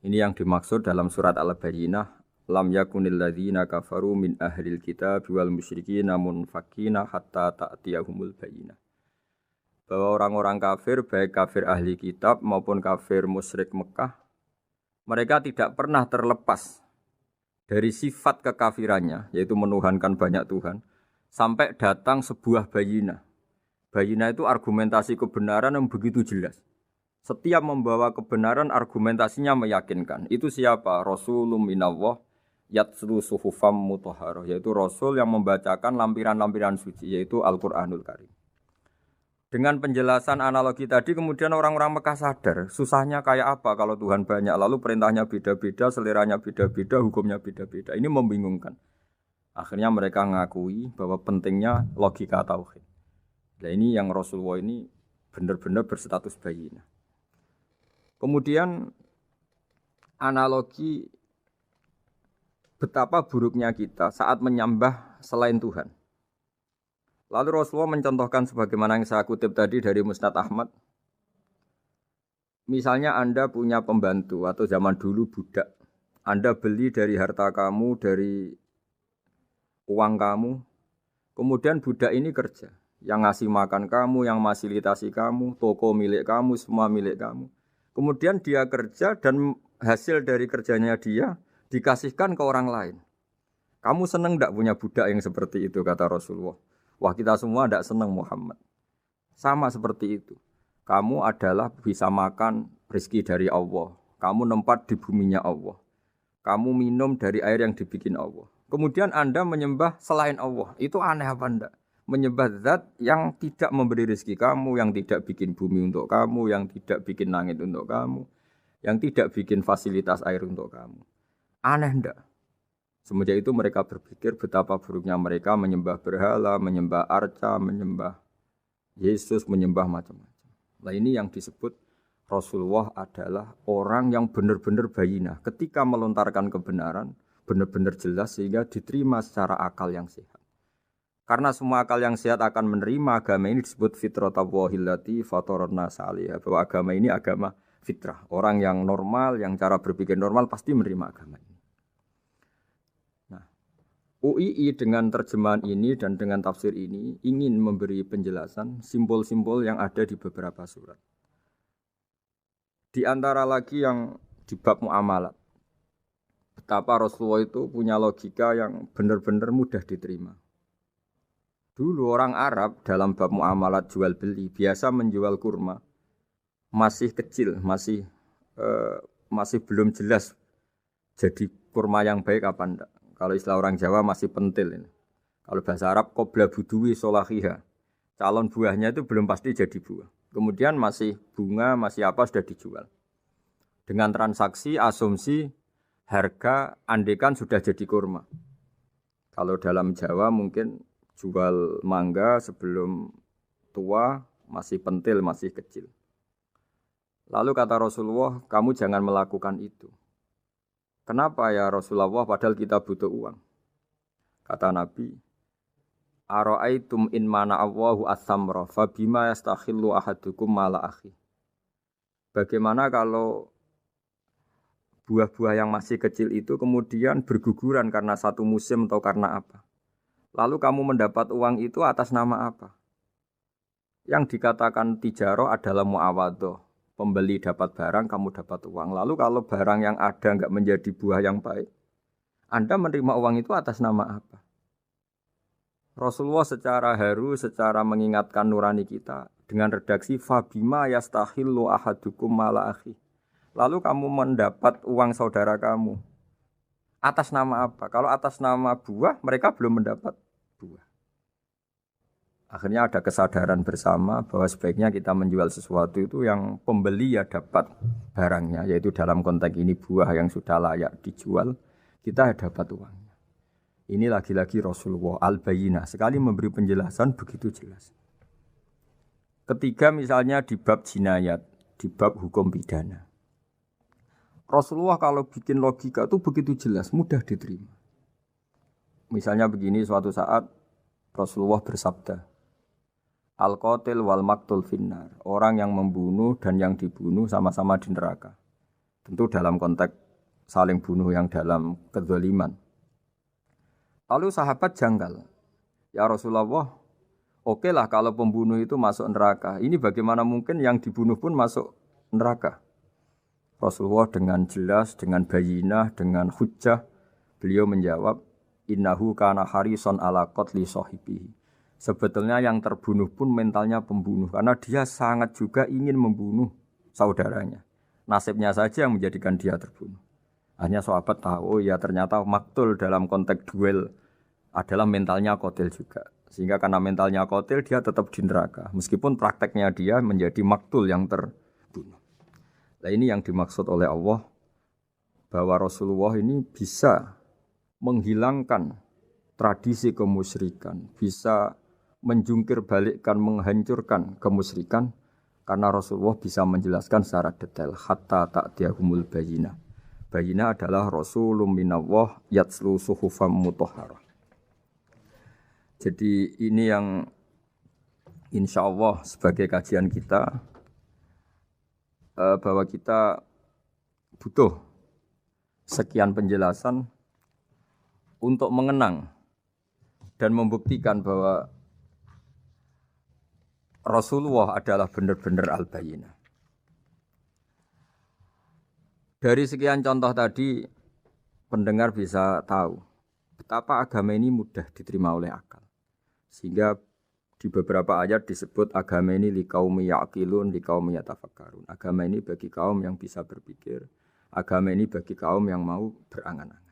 Ini yang dimaksud dalam surat Al-Bayyinah. Lam yakunil ladzina kafaru min ahlil kitab wal musyrikina munfakina hatta ta'tiyahumul bayyinah. Bahwa orang-orang kafir, baik kafir ahli kitab maupun kafir musyrik Mekah, mereka tidak pernah terlepas dari sifat kekafirannya, yaitu menuhankan banyak Tuhan, sampai datang sebuah bayinah. Bayinah itu argumentasi kebenaran yang begitu jelas. Setiap membawa kebenaran, argumentasinya meyakinkan. Itu siapa? Rasulun minallah yatslu suhufam mutahharah, yaitu Rasul yang membacakan lampiran-lampiran suci, yaitu Al-Quranul Karim. Dengan penjelasan analogi tadi, kemudian orang-orang Mekah sadar, susahnya kayak apa kalau Tuhan banyak, lalu perintahnya beda-beda, seleranya beda-beda, hukumnya beda-beda. Ini membingungkan. Akhirnya mereka mengakui bahwa pentingnya logika tauhid. Nah ini yang Rasulullah ini benar-benar berstatus bayinah. Kemudian analogi betapa buruknya kita saat menyembah selain Tuhan. Lalu Rasulullah mencontohkan sebagaimana yang saya kutip tadi dari Musnad Ahmad. Misalnya Anda punya pembantu atau zaman dulu budak. Anda beli dari harta kamu, dari uang kamu. Kemudian budak ini kerja. Yang ngasih makan kamu, yang fasilitasi kamu, toko milik kamu, semua milik kamu. Kemudian dia kerja dan hasil dari kerjanya dia dikasihkan ke orang lain. Kamu senang tidak punya budak yang seperti itu, kata Rasulullah. Wah kita semua tidak senang Muhammad. Sama seperti itu. Kamu adalah bisa makan rezeki dari Allah. Kamu nempat di buminya Allah. Kamu minum dari air yang dibikin Allah. Kemudian Anda menyembah selain Allah. Itu aneh apa enggak? Menyembah zat yang tidak memberi rezeki kamu, yang tidak bikin bumi untuk kamu, yang tidak bikin langit untuk kamu, yang tidak bikin fasilitas air untuk kamu. Aneh enggak? Semenjak itu mereka berpikir betapa buruknya mereka menyembah berhala, menyembah arca, menyembah Yesus, menyembah macam-macam. Nah ini yang disebut Rasulullah adalah orang yang benar-benar bayinah. Ketika melontarkan kebenaran, benar-benar jelas sehingga diterima secara akal yang sehat. Karena semua akal yang sehat akan menerima agama ini disebut fitratallahi fatarna salihah. Bahwa agama ini agama fitrah. Orang yang normal, yang cara berpikir normal pasti menerima agama ini. UII dengan terjemahan ini dan dengan tafsir ini ingin memberi penjelasan simbol-simbol yang ada di beberapa surat. Di antara lagi yang di bab muamalat. Betapa Rasulullah itu punya logika yang benar-benar mudah diterima. Dulu orang Arab dalam bab muamalat jual beli biasa menjual kurma masih kecil, masih belum jelas jadi kurma yang baik apa enggak. Kalau istilah orang Jawa masih pentil ini. Kalau bahasa Arab qobla budui solahiha. Calon buahnya itu belum pasti jadi buah. Kemudian masih bunga, masih apa sudah dijual. Dengan transaksi, asumsi, harga andekan sudah jadi kurma. Kalau dalam Jawa mungkin jual mangga sebelum tua, masih pentil, masih kecil. Lalu kata Rasulullah, kamu jangan melakukan itu. Kenapa ya Rasulullah padahal kita butuh uang? Kata Nabi, Ara'aitum in mana Allahu as-samra fa bima yastakhillu ahadukum mala akhi. Bagaimana kalau buah-buah yang masih kecil itu kemudian berguguran karena satu musim atau karena apa? Lalu kamu mendapat uang itu atas nama apa? Yang dikatakan tijarah adalah muawadhah. Pembeli dapat barang, kamu dapat uang. Lalu kalau barang yang ada enggak menjadi buah yang baik, Anda menerima uang itu atas nama apa? Rasulullah secara haru, secara mengingatkan nurani kita dengan redaksi fabima yastahillu ahadukum mala akhi. Lalu kamu mendapat uang saudara kamu atas nama apa? Kalau atas nama buah, mereka belum mendapat buah. Akhirnya ada kesadaran bersama bahwa sebaiknya kita menjual sesuatu itu yang pembeli ya dapat barangnya, yaitu dalam konteks ini buah yang sudah layak dijual, kita dapat uangnya. Ini lagi-lagi Rasulullah al-Bayyinah sekali memberi penjelasan begitu jelas. Ketiga misalnya di bab jinayat, di bab hukum pidana. Rasulullah kalau bikin logika itu begitu jelas, mudah diterima. Misalnya begini, suatu saat Rasulullah bersabda, Al-qatil wal maktul finnar. Orang yang membunuh dan yang dibunuh sama-sama di neraka. Tentu dalam konteks saling bunuh yang dalam kezaliman. Lalu sahabat janggal. Ya Rasulullah, oke lah kalau pembunuh itu masuk neraka. Ini bagaimana mungkin yang dibunuh pun masuk neraka? Rasulullah dengan jelas, dengan bayinah, dengan hujjah, beliau menjawab, innahu kana harison ala qatli sahibihi. Sebetulnya yang terbunuh pun mentalnya pembunuh. Karena dia sangat juga ingin membunuh saudaranya. Nasibnya saja yang menjadikan dia terbunuh. Hanya sahabat tahu, oh ya ternyata maktul dalam konteks duel adalah mentalnya qatil juga. Sehingga karena mentalnya qatil dia tetap di neraka. Meskipun prakteknya dia menjadi maktul yang terbunuh. Nah ini yang dimaksud oleh Allah. Bahwa Rasulullah ini bisa menghilangkan tradisi kemusyrikan. Bisa menjungkir balikkan, menghancurkan kemusyrikan karena Rasulullah bisa menjelaskan secara detail hatta ta'tiyahumul bayyinah. Bayyinah adalah Rasulun minallah yatslu suhufam mutahharah. Jadi ini yang insyaallah sebagai kajian kita bahwa kita butuh sekian penjelasan untuk mengenang dan membuktikan bahwa Rasulullah adalah benar-benar al-bayyinah. Dari sekian contoh tadi, pendengar bisa tahu betapa agama ini mudah diterima oleh akal. Sehingga di beberapa ayat disebut agama ini liqaumi ya'qilun, liqaumi yatafakkarun. Agama ini bagi kaum yang bisa berpikir, agama ini bagi kaum yang mau berangan-angan.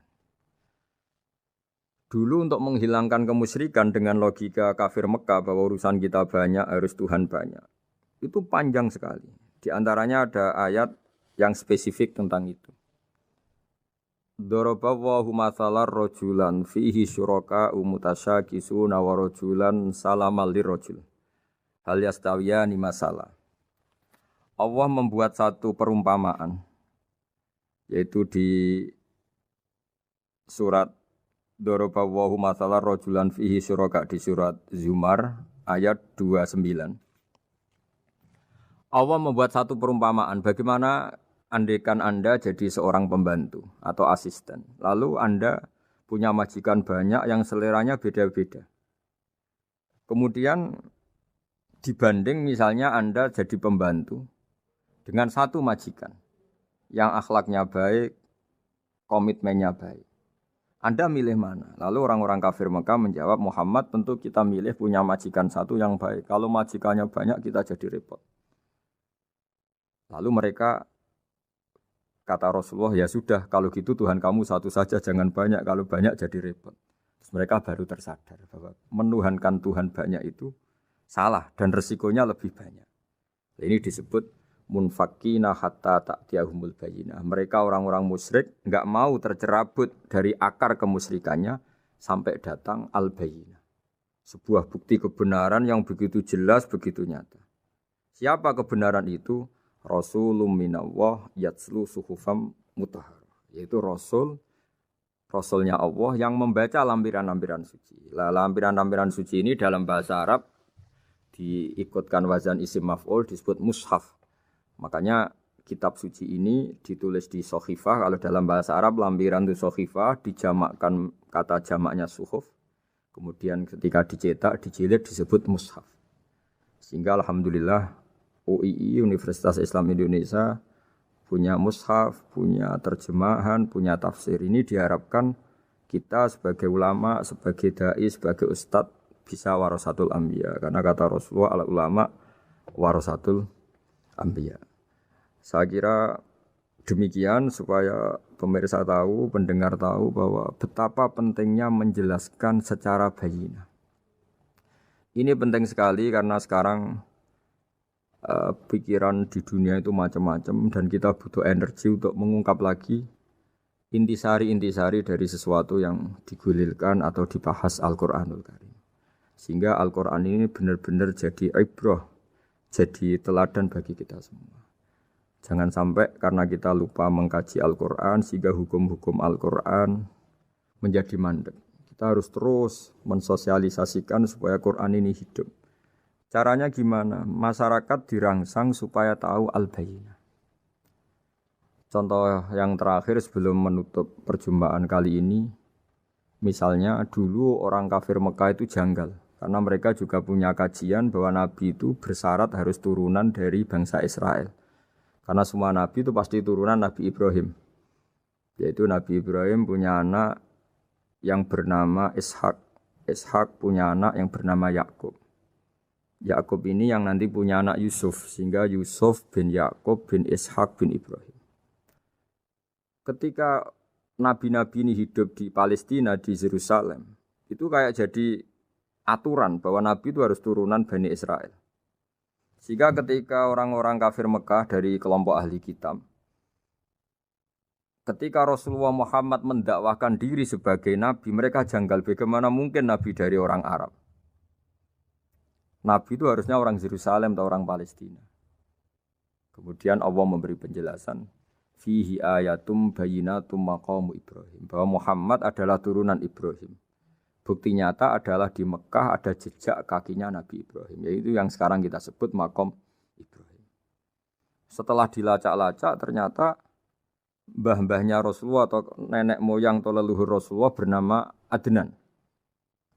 Dulu untuk menghilangkan kemusyrikan dengan logika kafir Mekah bahwa urusan kita banyak, harus Tuhan banyak. Itu panjang sekali. Di antaranya ada ayat yang spesifik tentang itu. Daraballahu mathalan rajulan fihi syuraka mutasyakisuna wa rajulan salamal lirrajul. Hal yastawiyani masalah. Allah membuat satu perumpamaan yaitu di surat Daraballahu mathalan rajulan fihi syuraka di surat Zumar ayat 29. Allah membuat satu perumpamaan bagaimana andaikan Anda jadi seorang pembantu atau asisten. Lalu Anda punya majikan banyak yang seleranya beda-beda. Kemudian dibanding misalnya Anda jadi pembantu dengan satu majikan yang akhlaknya baik, komitmennya baik. Anda milih mana? Lalu orang-orang kafir Mekah menjawab, Muhammad tentu kita milih punya majikan satu yang baik. Kalau majikannya banyak kita jadi repot. Lalu mereka kata Rasulullah, ya sudah kalau gitu Tuhan kamu satu saja jangan banyak. Kalau banyak jadi repot. Terus mereka baru tersadar bahwa menuhankan Tuhan banyak itu salah dan resikonya lebih banyak. Ini disebut munfakina hatta ta'tiyahumul bayyinah. Mereka orang-orang musyrik enggak mau tercerabut dari akar kemusyrikannya sampai datang al-bayyinah. Sebuah bukti kebenaran yang begitu jelas, begitu nyata. Siapa kebenaran itu? Rasulun minallah yatslu suhufam mutahharah. Yaitu Rasulnya Allah yang membaca lampiran-lampiran suci. Lampiran-lampiran suci ini dalam bahasa Arab diikutkan wazan isim maf'ul disebut mushaf. Makanya kitab suci ini ditulis di sohifah. Kalau dalam bahasa Arab lampiran itu sohifah dijamakkan kata jamaknya suhuf. Kemudian ketika dicetak, dijilid disebut mushaf. Sehingga alhamdulillah UII Universitas Islam Indonesia punya mushaf, punya terjemahan, punya tafsir. Ini diharapkan kita sebagai ulama, sebagai dai, sebagai ustadz bisa warasatul anbiya. Karena kata Rasulullah al-ulama warasatul anbiya. Saya kira demikian supaya pemirsa tahu, pendengar tahu bahwa betapa pentingnya menjelaskan secara bayyinah. Ini penting sekali karena sekarang pikiran di dunia itu macam-macam dan kita butuh energi untuk mengungkap lagi intisari-intisari dari sesuatu yang digulirkan atau dibahas Al-Qur'anul Karim. Sehingga Al-Qur'an ini benar-benar jadi ibrah, jadi teladan bagi kita semua. Jangan sampai karena kita lupa mengkaji Al-Qur'an sehingga hukum-hukum Al-Qur'an menjadi mandek. Kita harus terus mensosialisasikan supaya Quran ini hidup. Caranya gimana? Masyarakat dirangsang supaya tahu al-bayyinah. Contoh yang terakhir sebelum menutup perjumpaan kali ini, misalnya dulu orang kafir Mekah itu janggal. Karena mereka juga punya kajian bahwa Nabi itu bersyarat harus turunan dari bangsa Israel. Karena semua Nabi itu pasti turunan Nabi Ibrahim. Yaitu Nabi Ibrahim punya anak yang bernama Ishak. Ishak punya anak yang bernama Yakub. Yakub ini yang nanti punya anak Yusuf. Sehingga Yusuf bin Yakub bin Ishak bin Ibrahim. Ketika nabi-nabi ini hidup di Palestina, di Yerusalem, itu kayak jadi aturan bahwa nabi itu harus turunan Bani Israel. Sehingga ketika orang-orang kafir Mekah dari kelompok ahli kitab, ketika Rasulullah Muhammad mendakwahkan diri sebagai nabi, mereka janggal bagaimana mungkin nabi dari orang Arab. Nabi itu harusnya orang Yerusalem atau orang Palestina. Kemudian Allah memberi penjelasan, fihi ayatum bayyinatum maqamu Ibrahim, bahwa Muhammad adalah turunan Ibrahim. Bukti nyata adalah di Mekah ada jejak kakinya Nabi Ibrahim, yaitu yang sekarang kita sebut maqam Ibrahim. Setelah dilacak-lacak ternyata mbah-mbahnya Rasulullah atau nenek moyang atau leluhur Rasulullah bernama Adnan.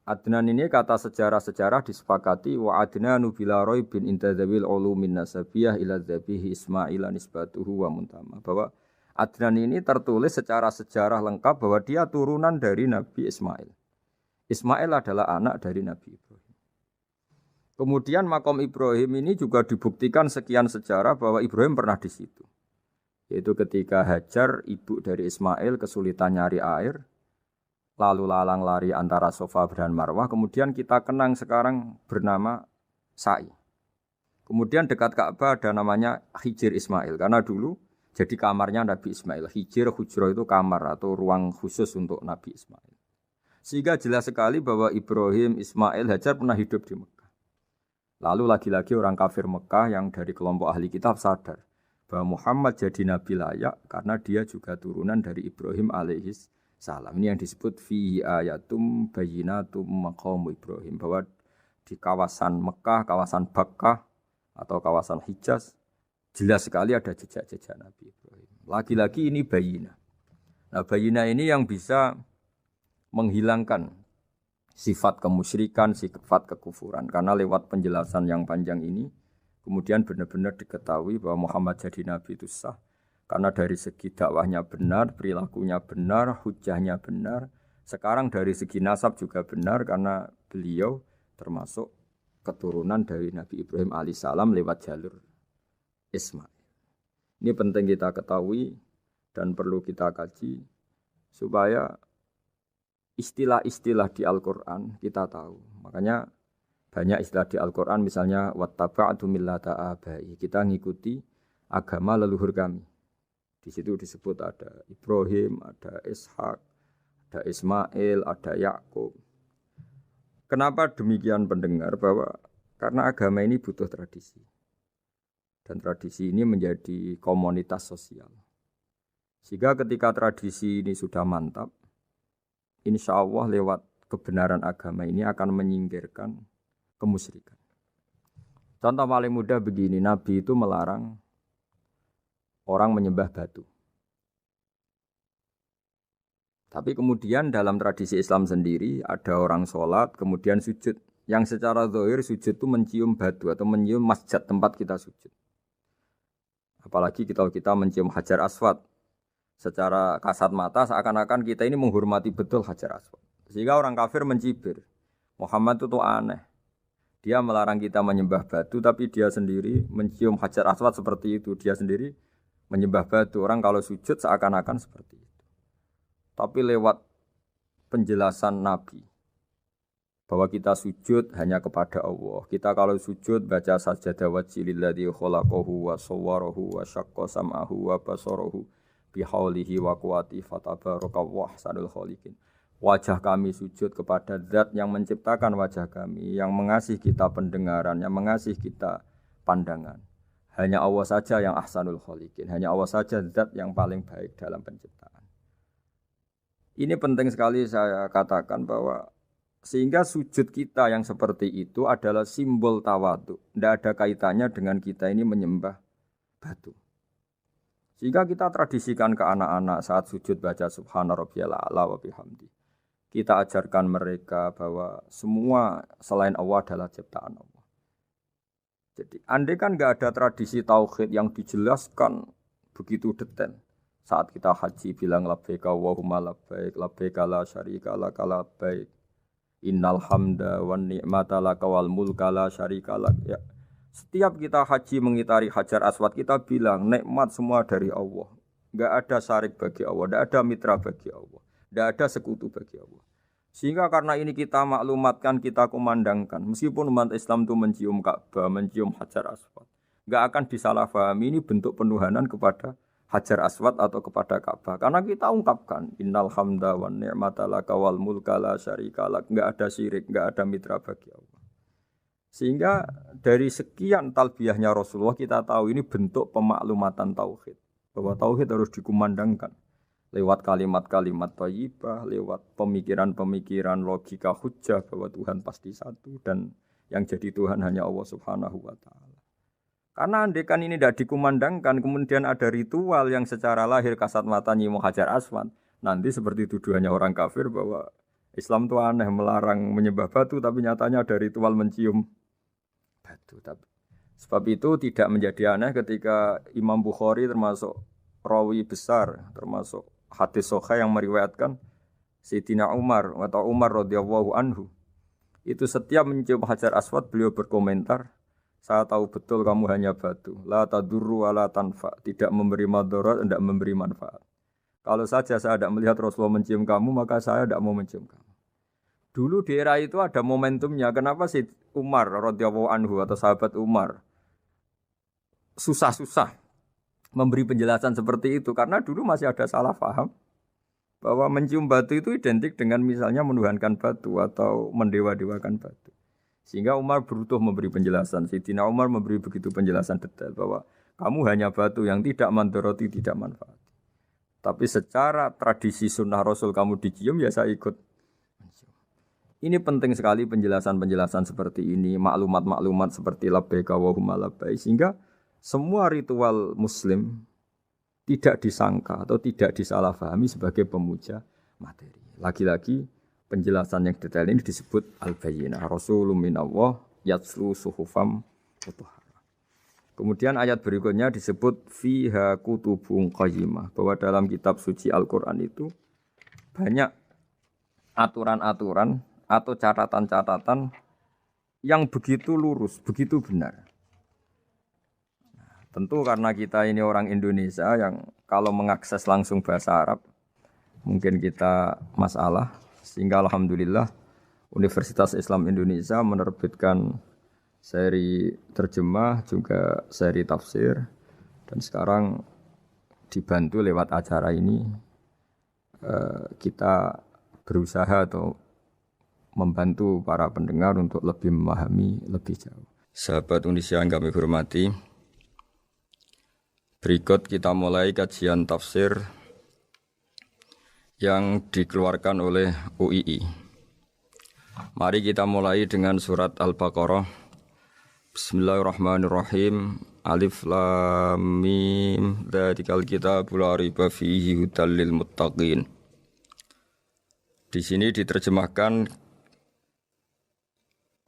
Adnan ini kata sejarah-sejarah disepakati wa adnanu bila raibin intadzawil ulumin nasabiyah ila dzabihi Ismail nisbatuhu wa muntama. Bahwa Adnan ini tertulis secara sejarah lengkap bahwa dia turunan dari Nabi Ismail. Ismail adalah anak dari Nabi Ibrahim. Kemudian makom Ibrahim ini juga dibuktikan sekian sejarah bahwa Ibrahim pernah di situ. Yaitu ketika Hajar, ibu dari Ismail, kesulitan nyari air, lalu lalang lari antara Safa dan Marwah, kemudian kita kenang sekarang bernama Sa'i. Kemudian dekat Ka'bah ada namanya Hijir Ismail, karena dulu jadi kamarnya Nabi Ismail. Hijir, hujrah itu kamar atau ruang khusus untuk Nabi Ismail. Sehingga jelas sekali bahwa Ibrahim, Ismail, Hajar pernah hidup di Mekah. Lalu lagi-lagi orang kafir Mekah yang dari kelompok ahli kitab sadar bahwa Muhammad jadi nabi layak karena dia juga turunan dari Ibrahim alaihis salam. Ini yang disebut fihi ayatum bayyinatum maqamu Ibrahim, bahwa di kawasan Mekah, kawasan Bakkah atau kawasan Hijaz jelas sekali ada jejak-jejak Nabi Ibrahim. Lagi-lagi ini bayyinah. Nah, bayyinah ini yang bisa menghilangkan sifat kemusyrikan, sifat kekufuran. Karena lewat penjelasan yang panjang ini, kemudian benar-benar diketahui bahwa Muhammad jadi Nabi itu sah. Karena dari segi dakwahnya benar, perilakunya benar, hujahnya benar. Sekarang dari segi nasab juga benar karena beliau termasuk keturunan dari Nabi Ibrahim alaihissalam lewat jalur Ismail. Ini penting kita ketahui dan perlu kita kaji supaya istilah-istilah di Al-Quran kita tahu. Makanya banyak istilah di Al-Quran, misalnya wattaba'tu millata abai, kita ngikuti agama leluhur kami. Di situ disebut ada Ibrahim, ada Ishak, ada Ismail, ada Yakub. Kenapa demikian pendengar? Bahwa karena agama ini butuh tradisi. Dan tradisi ini menjadi komunitas sosial. Sehingga ketika tradisi ini sudah mantap, insya Allah lewat kebenaran agama ini akan menyingkirkan kemusyrikan. Contoh paling mudah begini, Nabi itu melarang orang menyembah batu. Tapi kemudian dalam tradisi Islam sendiri ada orang sholat kemudian sujud. Yang secara zahir sujud itu mencium batu atau mencium masjid tempat kita sujud. Apalagi kita mencium Hajar Aswad. Secara kasat mata seakan-akan kita ini menghormati betul Hajar Aswad. Sehingga orang kafir mencibir. Muhammad itu aneh. Dia melarang kita menyembah batu tapi dia sendiri mencium Hajar Aswad seperti itu. Dia sendiri menyembah batu. Orang kalau sujud seakan-akan seperti itu. Tapi lewat penjelasan Nabi bahwa kita sujud hanya kepada Allah. Kita kalau sujud baca sajadah wajhililladzi khalaqahu wa sawwarahu wa syaqqa sam'ahu wa basarahu bihaulihi wa quwwati fatabarakallahu ahsanul khaliqin. Wajah kami sujud kepada zat yang menciptakan wajah kami, yang mengasihi kita pendengaran, yang mengasihi kita pandangan. Hanya Allah saja yang ahsanul khaliqin, hanya Allah saja zat yang paling baik dalam penciptaan. Ini penting sekali saya katakan bahwa sehingga sujud kita yang seperti itu adalah simbol tawadhu. Tidak ada kaitannya dengan kita ini menyembah batu. Sehingga kita tradisikan ke anak-anak saat sujud baca subhana rabbiyal a'la wa bihamdi. Kita ajarkan mereka bahwa semua selain Allah adalah ciptaan Allah. Jadi andai kan nggak ada tradisi tauhid yang dijelaskan begitu detail. Saat kita haji bilang labbaik Allahumma labbaik, labbaik la syarika lak labbaik. Innal hamda wan ni'mata laka wal mulka la syarika lak. Ya. Setiap kita haji mengitari Hajar Aswad kita bilang nikmat semua dari Allah. Enggak ada syarik bagi Allah, enggak ada mitra bagi Allah, enggak ada sekutu bagi Allah. Sehingga karena ini kita maklumatkan, kita kumandangkan. Meskipun umat Islam itu mencium Ka'bah, mencium Hajar Aswad, enggak akan disalahpahami ini bentuk penuhanan kepada Hajar Aswad atau kepada Ka'bah. Karena kita ungkapkan innal hamda wan ni'mata laka wal mulka la syarika lak. Enggak ada syirik, enggak ada mitra bagi Allah. Sehingga dari sekian talbiyahnya Rasulullah kita tahu ini bentuk pemaklumatan tauhid. Bahwa tauhid harus dikumandangkan lewat kalimat-kalimat thayyibah, lewat pemikiran-pemikiran logika hujjah bahwa Tuhan pasti satu dan yang jadi Tuhan hanya Allah Subhanahu wa taala. Karena andekan ini tidak dikumandangkan, kemudian ada ritual yang secara lahir kasat mata nyium Hajar Aswad. Nanti seperti tuduhannya orang kafir bahwa Islam itu aneh, melarang menyembah batu, tapi nyatanya ada ritual mencium batu. Sebab itu tidak menjadi aneh ketika Imam Bukhari termasuk rawi besar, termasuk hadis sahih yang meriwayatkan Sayyidina Umar atau Umar radhiyallahu anhu. Itu setiap mencium Hajar Aswad beliau berkomentar, saya tahu betul kamu hanya batu. La tadurru wa la tanfa. Tidak memberi madarat, tidak memberi manfaat. Kalau saja saya tidak melihat Rasulullah mencium kamu, maka saya tidak mau mencium kamu. Dulu di era itu ada momentumnya. Kenapa sih Umar radhiyallahu anhu atau sahabat Umar susah-susah memberi penjelasan seperti itu? Karena dulu masih ada salah paham bahwa mencium batu itu identik dengan misalnya menuhankan batu atau mendewa-dewakan batu. Sehingga Umar berutuh memberi penjelasan. Sayyidina Umar memberi begitu penjelasan detail bahwa kamu hanya batu yang tidak mandoroti, tidak manfaat. Tapi secara tradisi sunnah Rasul kamu dicium, ya saya ikut. Ini penting sekali penjelasan-penjelasan seperti ini, maklumat-maklumat seperti labbaik Allahumma labbaik, sehingga semua ritual Muslim tidak disangka atau tidak disalahpahami sebagai pemuja materi. Lagi-lagi penjelasan yang detail ini disebut al-bayyinah. Rasulun minallah yatslu suhufam mutahharah. Kemudian ayat berikutnya disebut fiha kutubun qayyimah, bahwa dalam kitab suci Al-Qur'an itu banyak aturan-aturan atau catatan-catatan yang begitu lurus, begitu benar. Tentu karena kita ini orang Indonesia yang kalau mengakses langsung bahasa Arab mungkin kita masalah. Sehingga alhamdulillah Universitas Islam Indonesia menerbitkan seri terjemah juga seri tafsir, dan sekarang dibantu lewat acara ini kita berusaha atau membantu para pendengar untuk lebih memahami lebih jauh. Sahabat Indonesia yang kami hormati, berikut kita mulai kajian tafsir yang dikeluarkan oleh UII. Mari kita mulai dengan surat Al-Baqarah. Bismillahirrahmanirrahim. Alif Lam Mim. Dzalikal kitabul la raiba fihi hudal lil muttaqin. Di sini diterjemahkan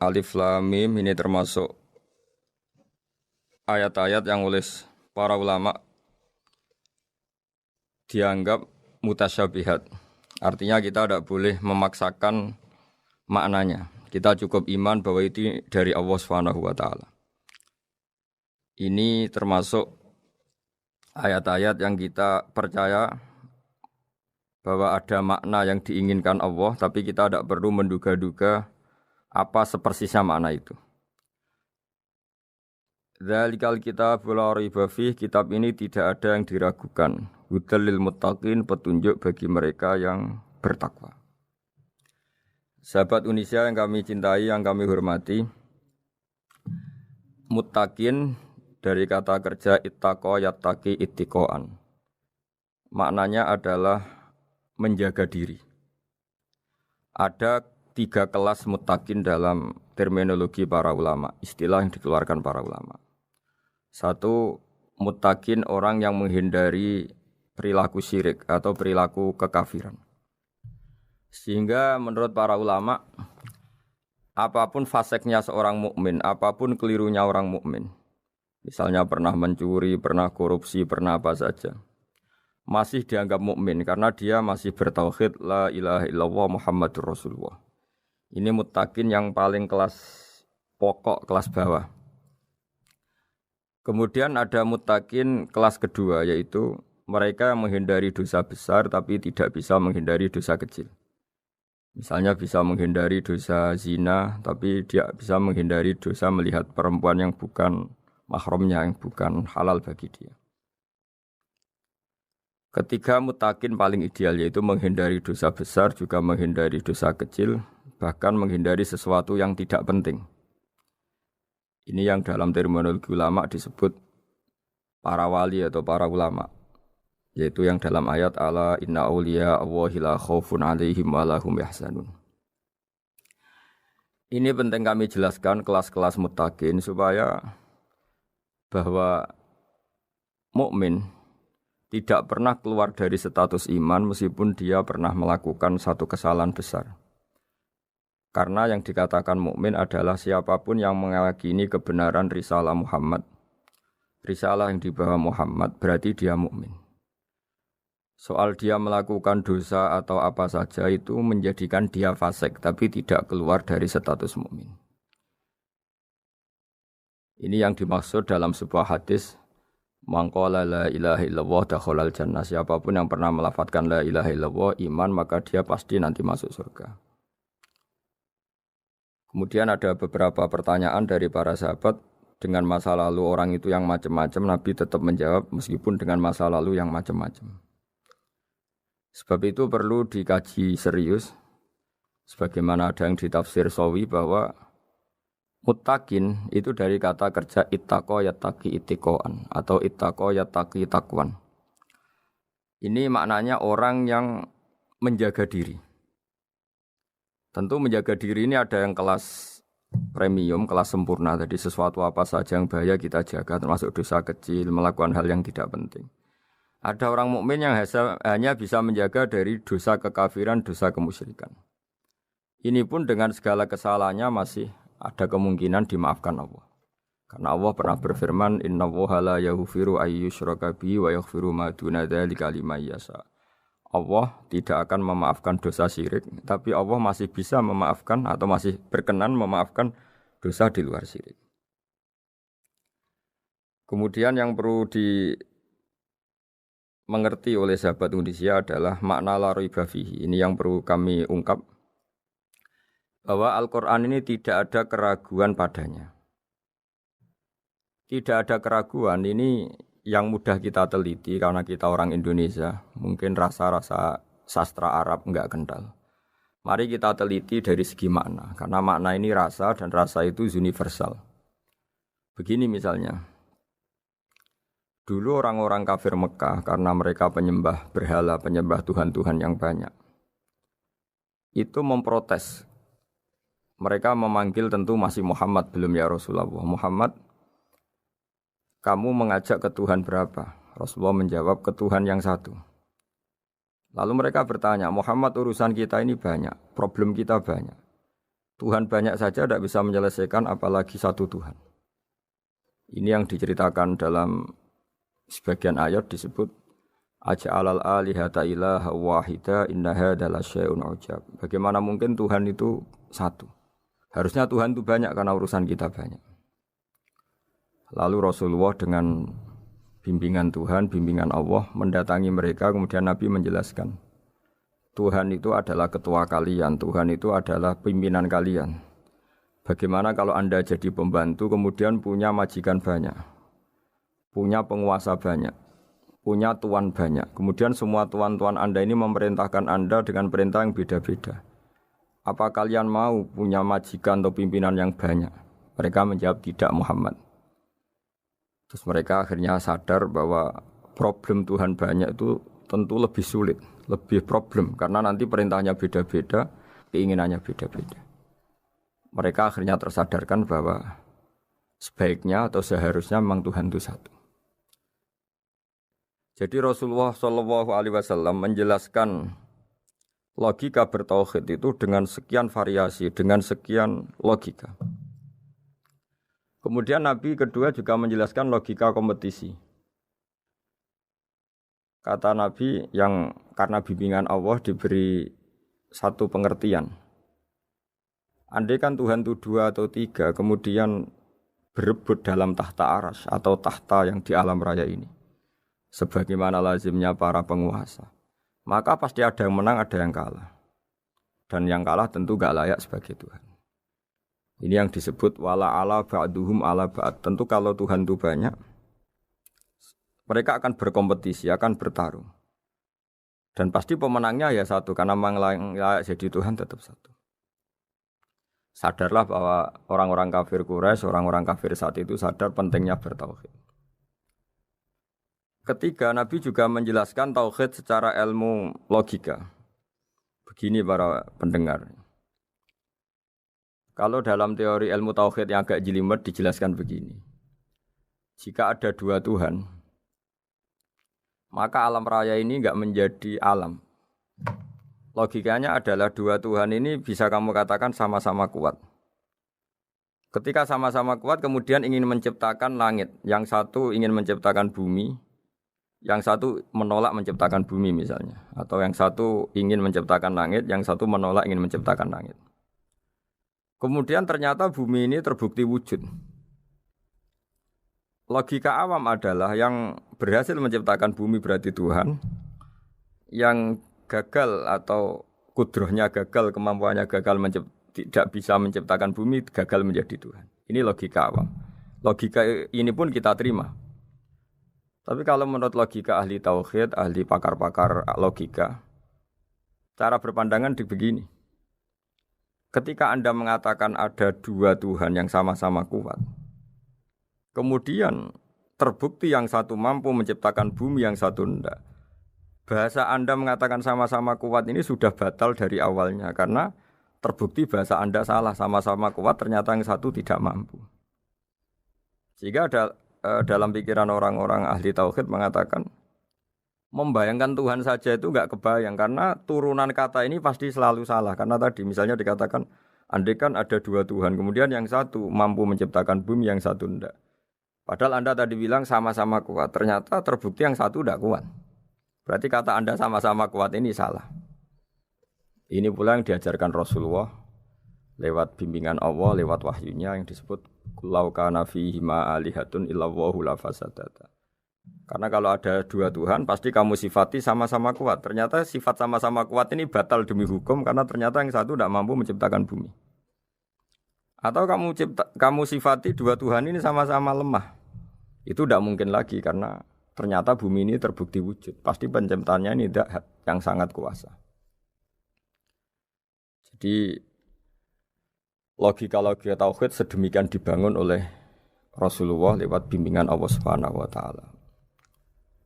Alif Lam Mim ini termasuk ayat-ayat yang oleh para ulama dianggap mutasyabihat. Artinya kita tidak boleh memaksakan maknanya. Kita cukup iman bahwa itu dari Allah Subhanahu wa taala. Ini termasuk ayat-ayat yang kita percaya bahwa ada makna yang diinginkan Allah, tapi kita tidak perlu menduga-duga Apa sepersisnya makna itu? Dzalikal kitab la raiba fih, kitab ini tidak ada yang diragukan. Hudal lil muttaqin, petunjuk bagi mereka yang bertakwa. Sahabat Indonesia yang kami cintai, yang kami hormati, muttaqin dari kata kerja ittaqa yattaqi ittiqaan. Maknanya adalah menjaga diri. Ada 3 kelas muttaqin dalam terminologi para ulama, istilah yang dikeluarkan para ulama. 1, muttaqin orang yang menghindari perilaku syirik atau perilaku kekafiran. Sehingga menurut para ulama, apapun faseknya seorang mukmin, apapun kelirunya orang mukmin, misalnya pernah mencuri, pernah korupsi, pernah apa saja, masih dianggap mukmin karena dia masih bertauhid la ilaha illallah Muhammadur Rasulullah. Ini muttaqin yang paling kelas pokok, kelas bawah. Kemudian ada muttaqin kelas kedua, yaitu mereka menghindari dosa besar tapi tidak bisa menghindari dosa kecil. Misalnya bisa menghindari dosa zina, tapi dia bisa menghindari dosa melihat perempuan yang bukan mahramnya, yang bukan halal bagi dia. Ketiga muttaqin paling ideal, yaitu menghindari dosa besar, juga menghindari dosa kecil, bahkan menghindari sesuatu yang tidak penting. Ini yang dalam terminologi ulama disebut para wali atau para ulama, yaitu yang dalam ayat ala inna awliya Allahi la khaufun alaihim wa lahum yahzanun. Ini penting kami jelaskan kelas-kelas muttaqin supaya bahwa mukmin tidak pernah keluar dari status iman meskipun dia pernah melakukan satu kesalahan besar. Karena yang dikatakan mukmin adalah siapapun yang meyakini kebenaran risalah Muhammad, risalah yang dibawa Muhammad, berarti dia mukmin. Soal dia melakukan dosa atau apa saja itu menjadikan dia fasik, tapi tidak keluar dari status mukmin. Ini yang dimaksud dalam sebuah hadis, man qala la ilaha illallah dakhalal jannah. Siapapun yang pernah melafadzkan la ilaha illallah iman, maka dia pasti nanti masuk surga. Kemudian ada beberapa pertanyaan dari para sahabat dengan masa lalu orang itu yang macam-macam, Nabi tetap menjawab meskipun dengan masa lalu yang macam-macam. Sebab itu perlu dikaji serius, sebagaimana ada yang ditafsir Sawi bahwa muttaqin itu dari kata kerja ittaqa yattaqi ittiqaan atau ittaqa yattaqi taqwan. Ini maknanya orang yang menjaga diri. Tentu menjaga diri ini ada yang kelas premium, kelas sempurna. Jadi sesuatu apa saja yang bahaya kita jaga, termasuk dosa kecil, melakukan hal yang tidak penting. Ada orang mukmin yang hanya bisa menjaga dari dosa kekafiran, dosa kemusyrikan. Ini pun dengan segala kesalahannya masih ada kemungkinan dimaafkan Allah. Karena Allah pernah berfirman, innallaha la yaghfiru ayyushraka bihi wa yaghfiru ma duna dzalika liman yasha. Allah tidak akan memaafkan dosa syirik, tapi Allah masih bisa memaafkan atau masih berkenan memaafkan dosa di luar syirik. Kemudian yang perlu dimengerti oleh sahabat Indonesia adalah makna la raiba fihi. Ini yang perlu kami ungkap, bahwa Al-Quran ini tidak ada keraguan padanya. Tidak ada keraguan, ini yang mudah kita teliti karena kita orang Indonesia, mungkin rasa-rasa sastra Arab enggak kental. Mari kita teliti dari segi makna, karena makna ini rasa dan rasa itu universal. Begini misalnya, dulu orang-orang kafir Mekah karena mereka penyembah berhala, penyembah Tuhan-Tuhan yang banyak, itu memprotes. Mereka memanggil tentu masih Muhammad, belum ya Rasulullah. Muhammad, kamu mengajak ke Tuhan berapa? Rasulullah menjawab, ke Tuhan yang satu. Lalu mereka bertanya, Muhammad urusan kita ini banyak, problem kita banyak. Tuhan banyak saja tidak bisa menyelesaikan, apalagi satu Tuhan. Ini yang diceritakan dalam sebagian ayat disebut, Aja'alal alihata ilaha wahida inna hadza lasyai'un ujab. Bagaimana mungkin Tuhan itu satu? Harusnya Tuhan itu banyak karena urusan kita banyak. Lalu Rasulullah dengan bimbingan Tuhan, bimbingan Allah mendatangi mereka, kemudian Nabi menjelaskan, Tuhan itu adalah ketua kalian, Tuhan itu adalah pimpinan kalian. Bagaimana kalau Anda jadi pembantu kemudian punya majikan banyak, punya penguasa banyak, punya tuan banyak. Kemudian semua tuan-tuan Anda ini memerintahkan Anda dengan perintah yang beda-beda. Apa kalian mau punya majikan atau pimpinan yang banyak? Mereka menjawab tidak Muhammad. Terus mereka akhirnya sadar bahwa problem Tuhan banyak itu tentu lebih sulit, lebih problem. Karena nanti perintahnya beda-beda, keinginannya beda-beda. Mereka akhirnya tersadarkan bahwa sebaiknya atau seharusnya memang Tuhan itu satu. Jadi Rasulullah SAW menjelaskan logika bertauhid itu dengan sekian variasi, dengan sekian logika. Kemudian Nabi kedua juga menjelaskan logika kompetisi. Kata Nabi yang karena bimbingan Allah diberi satu pengertian. Andai kan Tuhan itu 2 atau 3, kemudian berebut dalam tahta aras atau tahta yang di alam raya ini. Sebagaimana lazimnya para penguasa. Maka pasti ada yang menang, ada yang kalah. Dan yang kalah tentu gak layak sebagai Tuhan. Ini yang disebut wala ala ba'duhum ala ba'd. Tentu kalau Tuhan itu banyak, mereka akan berkompetisi, akan bertarung. Dan pasti pemenangnya ya satu, karena memang layak jadi Tuhan tetap satu. Sadarlah bahwa orang-orang kafir Quraisy, orang-orang kafir saat itu sadar pentingnya bertauhid. Ketiga, Nabi juga menjelaskan tauhid secara ilmu logika. Begini para pendengar. Kalau dalam teori ilmu tauhid yang agak jelimet dijelaskan begini. Jika ada 2 Tuhan, maka alam raya ini enggak menjadi alam. Logikanya adalah 2 Tuhan ini bisa kamu katakan sama-sama kuat. Ketika sama-sama kuat kemudian ingin menciptakan langit. Yang satu ingin menciptakan bumi, yang satu menolak menciptakan bumi misalnya. Atau yang satu ingin menciptakan langit, yang satu menolak ingin menciptakan langit. Kemudian ternyata bumi ini terbukti wujud. Logika awam adalah yang berhasil menciptakan bumi berarti Tuhan. Yang gagal atau kudrohnya gagal, kemampuannya gagal tidak bisa menciptakan bumi, gagal menjadi Tuhan. Ini logika awam. Logika ini pun kita terima. Tapi kalau menurut logika ahli tauhid, ahli pakar-pakar logika, cara berpandangan begini. Ketika Anda mengatakan ada 2 Tuhan yang sama-sama kuat, kemudian terbukti yang satu mampu menciptakan bumi, yang satu tidak. Bahasa Anda mengatakan sama-sama kuat ini sudah batal dari awalnya karena terbukti bahasa Anda salah, sama-sama kuat ternyata yang satu tidak mampu. Sehingga dalam pikiran orang-orang ahli tauhid mengatakan membayangkan Tuhan saja itu enggak kebayang karena turunan kata ini pasti selalu salah. Karena tadi misalnya dikatakan andai kan ada 2 Tuhan, kemudian yang satu mampu menciptakan bumi, yang satu tidak. Padahal Anda tadi bilang sama-sama kuat, ternyata terbukti yang satu tidak kuat. Berarti kata Anda sama-sama kuat ini salah. Ini pula yang diajarkan Rasulullah lewat bimbingan Allah, lewat wahyunya yang disebut Lau kana fihi ma alihatun illallahu la fasadata. Karena kalau ada 2 Tuhan pasti kamu sifati sama-sama kuat. Ternyata sifat sama-sama kuat ini batal demi hukum karena ternyata yang satu tidak mampu menciptakan bumi. Atau kamu sifati 2 Tuhan ini sama-sama lemah. Itu tidak mungkin lagi karena ternyata bumi ini terbukti wujud. Pasti penciptanya ini tidak yang sangat kuasa. Jadi logika-logika tauhid sedemikian dibangun oleh Rasulullah lewat bimbingan Allah Subhanahu wa taala.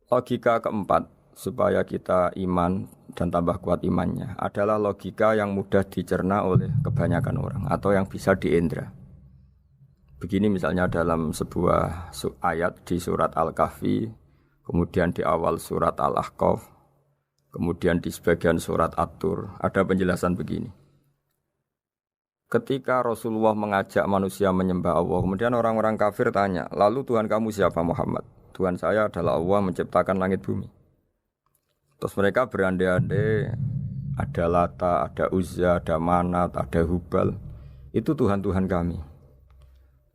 Logika keempat supaya kita iman dan tambah kuat imannya adalah logika yang mudah dicerna oleh kebanyakan orang atau yang bisa diindra. Begini misalnya dalam sebuah ayat di surat Al-Kahfi, kemudian di awal surat Al-Ahqaf, kemudian di sebagian surat At-Tur, ada penjelasan begini. Ketika Rasulullah mengajak manusia menyembah Allah, kemudian orang-orang kafir tanya, lalu Tuhan kamu siapa Muhammad? Tuhan saya adalah Allah menciptakan langit bumi. Terus mereka berandai-andai, ada Lata, ada Uzza, ada Manat, ada Hubal. Itu Tuhan-Tuhan kami.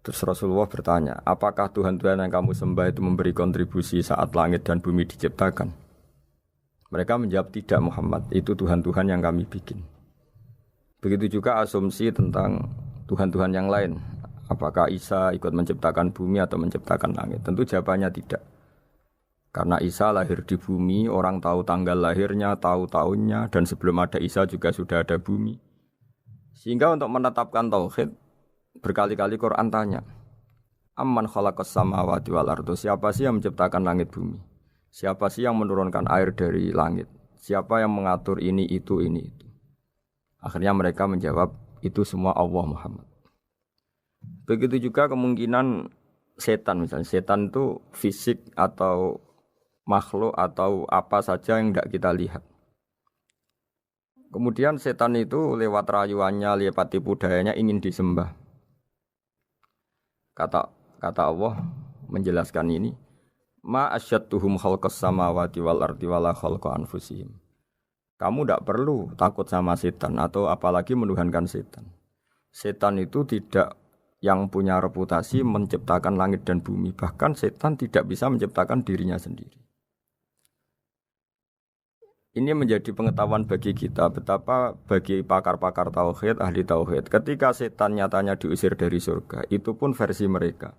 Terus Rasulullah bertanya, apakah Tuhan-Tuhan yang kamu sembah itu memberi kontribusi saat langit dan bumi diciptakan? Mereka menjawab, tidak Muhammad, itu Tuhan-Tuhan yang kami bikin. Begitu juga asumsi tentang Tuhan-Tuhan yang lain. Apakah Isa ikut menciptakan bumi atau menciptakan langit? Tentu jawabannya tidak. Karena Isa lahir di bumi, orang tahu tanggal lahirnya, tahu tahunnya, dan sebelum ada Isa juga sudah ada bumi. Sehingga untuk menetapkan tauhid, berkali-kali Quran tanya, Amman khalaqas samawati wal ardo, siapa sih yang menciptakan langit bumi? Siapa sih yang menurunkan air dari langit? Siapa yang mengatur ini, itu, ini, itu? Akhirnya mereka menjawab, itu semua Allah Muhammad. Begitu juga kemungkinan setan, misalnya setan itu fisik atau makhluk atau apa saja yang tidak kita lihat. Kemudian setan itu lewat rayuannya, lewat tipu dayanya ingin disembah. Kata Allah menjelaskan ini, ma asyadduhum khalqas samawati wal ardi wala khalqa anfusihim. Kamu tidak perlu takut sama setan atau apalagi menuhankan setan. Setan itu tidak yang punya reputasi menciptakan langit dan bumi. Bahkan setan tidak bisa menciptakan dirinya sendiri. Ini menjadi pengetahuan bagi kita betapa bagi pakar-pakar tauhid, ahli tauhid, ketika setan nyatanya diusir dari surga, itu pun versi mereka.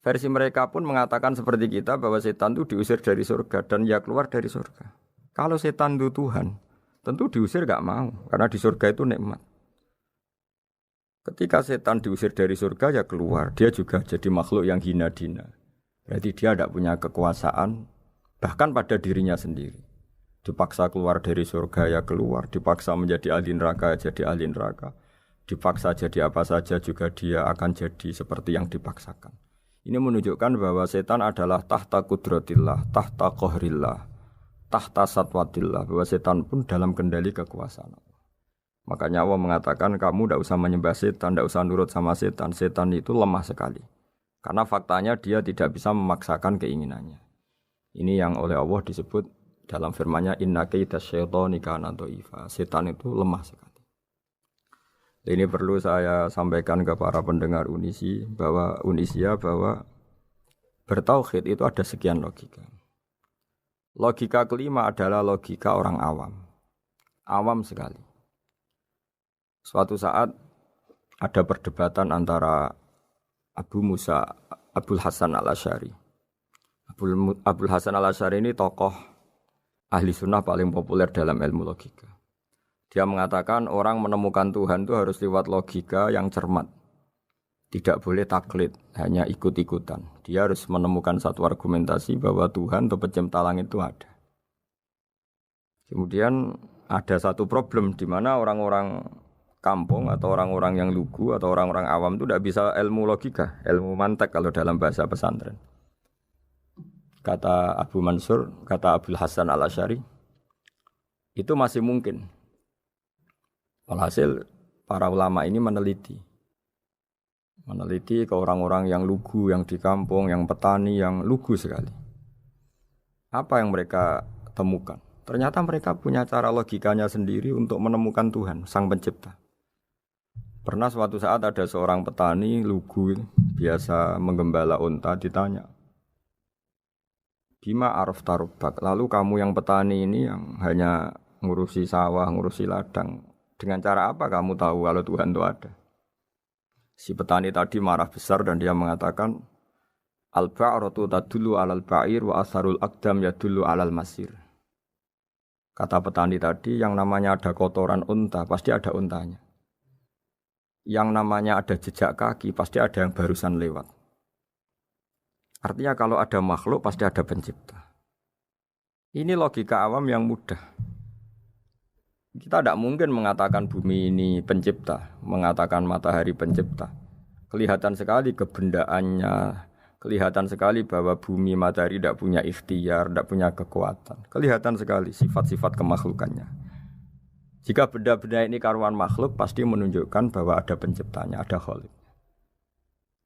Versi mereka pun mengatakan seperti kita bahwa setan itu diusir dari surga dan ya keluar dari surga. Kalau setan itu Tuhan, tentu diusir gak mau karena di surga itu nikmat. Ketika setan diusir dari surga ya keluar, dia juga jadi makhluk yang hina-dina. Berarti dia tidak punya kekuasaan bahkan pada dirinya sendiri. Dipaksa keluar dari surga ya keluar, dipaksa menjadi ahli neraka ya jadi ahli neraka. Dipaksa jadi apa saja juga dia akan jadi seperti yang dipaksakan. Ini menunjukkan bahwa setan adalah tahta kudratillah, tahta qahrillah, tahta satwatillah, bahwa setan pun dalam kendali kekuasaan Allah. Makanya Allah mengatakan kamu tidak usah menyembah setan, tidak usah nurut sama setan. Setan itu lemah sekali. Karena faktanya dia tidak bisa memaksakan keinginannya. Ini yang oleh Allah disebut dalam firman-Nya inna kaidas syaitani kana dhaifa. Setan itu lemah sekali. Ini perlu saya sampaikan ke para pendengar Unisia bahwa bertauhid itu ada sekian logika. Logika kelima adalah logika orang awam. Awam sekali. Suatu saat ada perdebatan antara Abul Hasan al-Asy'ari. Abul Hasan al-Asy'ari ini tokoh ahli sunnah paling populer dalam ilmu logika. Dia mengatakan orang menemukan Tuhan itu harus lewat logika yang cermat. Tidak boleh taklid, hanya ikut-ikutan. Dia harus menemukan satu argumentasi bahwa Tuhan atau pencipta langit itu ada. Kemudian ada satu problem di mana orang-orang kampung atau orang-orang yang lugu atau orang-orang awam itu tidak bisa ilmu logika, ilmu mantek kalau dalam bahasa pesantren. Kata Abu Mansur, kata Abul Hasan al-Asy'ari, itu masih mungkin. Walhasil para ulama ini meneliti ke orang-orang yang lugu, yang di kampung, yang petani, yang lugu sekali. Apa yang mereka temukan? Ternyata mereka punya cara logikanya sendiri untuk menemukan Tuhan, Sang Pencipta. Pernah suatu saat ada seorang petani lugu, biasa menggembala unta, ditanya, Bima araf tarubak, lalu kamu yang petani ini yang hanya ngurusi sawah, ngurusi ladang, dengan cara apa kamu tahu kalau Tuhan itu ada? Si petani tadi marah besar dan dia mengatakan, Al-ba'ratu tadullu alal ba'ir wa asarul aqdam yadullu alal masir. Kata petani tadi, yang namanya ada kotoran unta, pasti ada untanya. Yang namanya ada jejak kaki, pasti ada yang barusan lewat. Artinya kalau ada makhluk, pasti ada pencipta. Ini logika awam yang mudah. Kita tidak mungkin mengatakan bumi ini pencipta, mengatakan matahari pencipta. Kelihatan sekali kebendaannya, kelihatan sekali bahwa bumi matahari tidak punya ikhtiar, tidak punya kekuatan. Kelihatan sekali sifat-sifat kemakhlukannya. Jika benda-benda ini karuan makhluk, pasti menunjukkan bahwa ada penciptanya, ada khalik.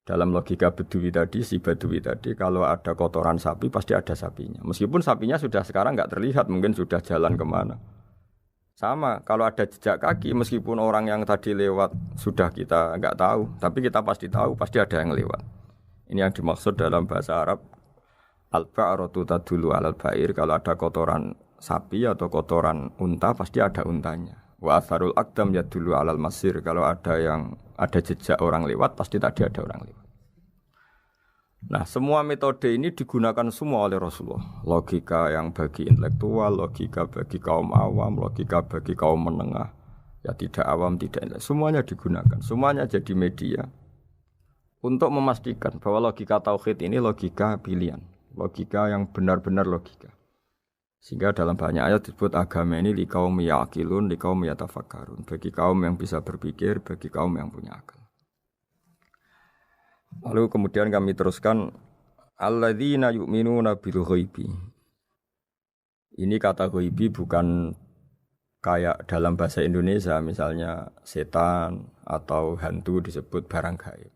Dalam logika Badui tadi, si Badui tadi, kalau ada kotoran sapi, pasti ada sapinya. Meskipun sapinya sudah sekarang nggak terlihat, mungkin sudah jalan kemana. Sama, kalau ada jejak kaki, meskipun orang yang tadi lewat sudah kita nggak tahu, tapi kita pasti tahu, pasti ada yang lewat. Ini yang dimaksud dalam bahasa Arab, al-ba'ratu tadullu alal ba'ir, kalau ada kotoran sapi atau kotoran unta, pasti ada untanya. Wa atharul aqdam yadullu alal masir. Kalau ada jejak orang lewat, pasti tadi ada orang lewat. Nah, semua metode ini digunakan semua oleh Rasulullah. Logika yang bagi intelektual, logika bagi kaum awam, logika bagi kaum menengah. Ya tidak awam, tidak intelektual. Semuanya digunakan. Semuanya jadi media untuk memastikan bahwa logika tauhid ini logika pilihan. Logika yang benar-benar logika. Sehingga dalam banyak ayat disebut agama ini liqaum yaqilun, liqaum yatafakkarun. Bagi kaum yang bisa berpikir, bagi kaum yang punya akal. Lalu kemudian kami teruskan alladzina yu'minuna bil ghaibi. Ini kata ghaibi bukan kayak dalam bahasa Indonesia misalnya setan atau hantu disebut barang gaib.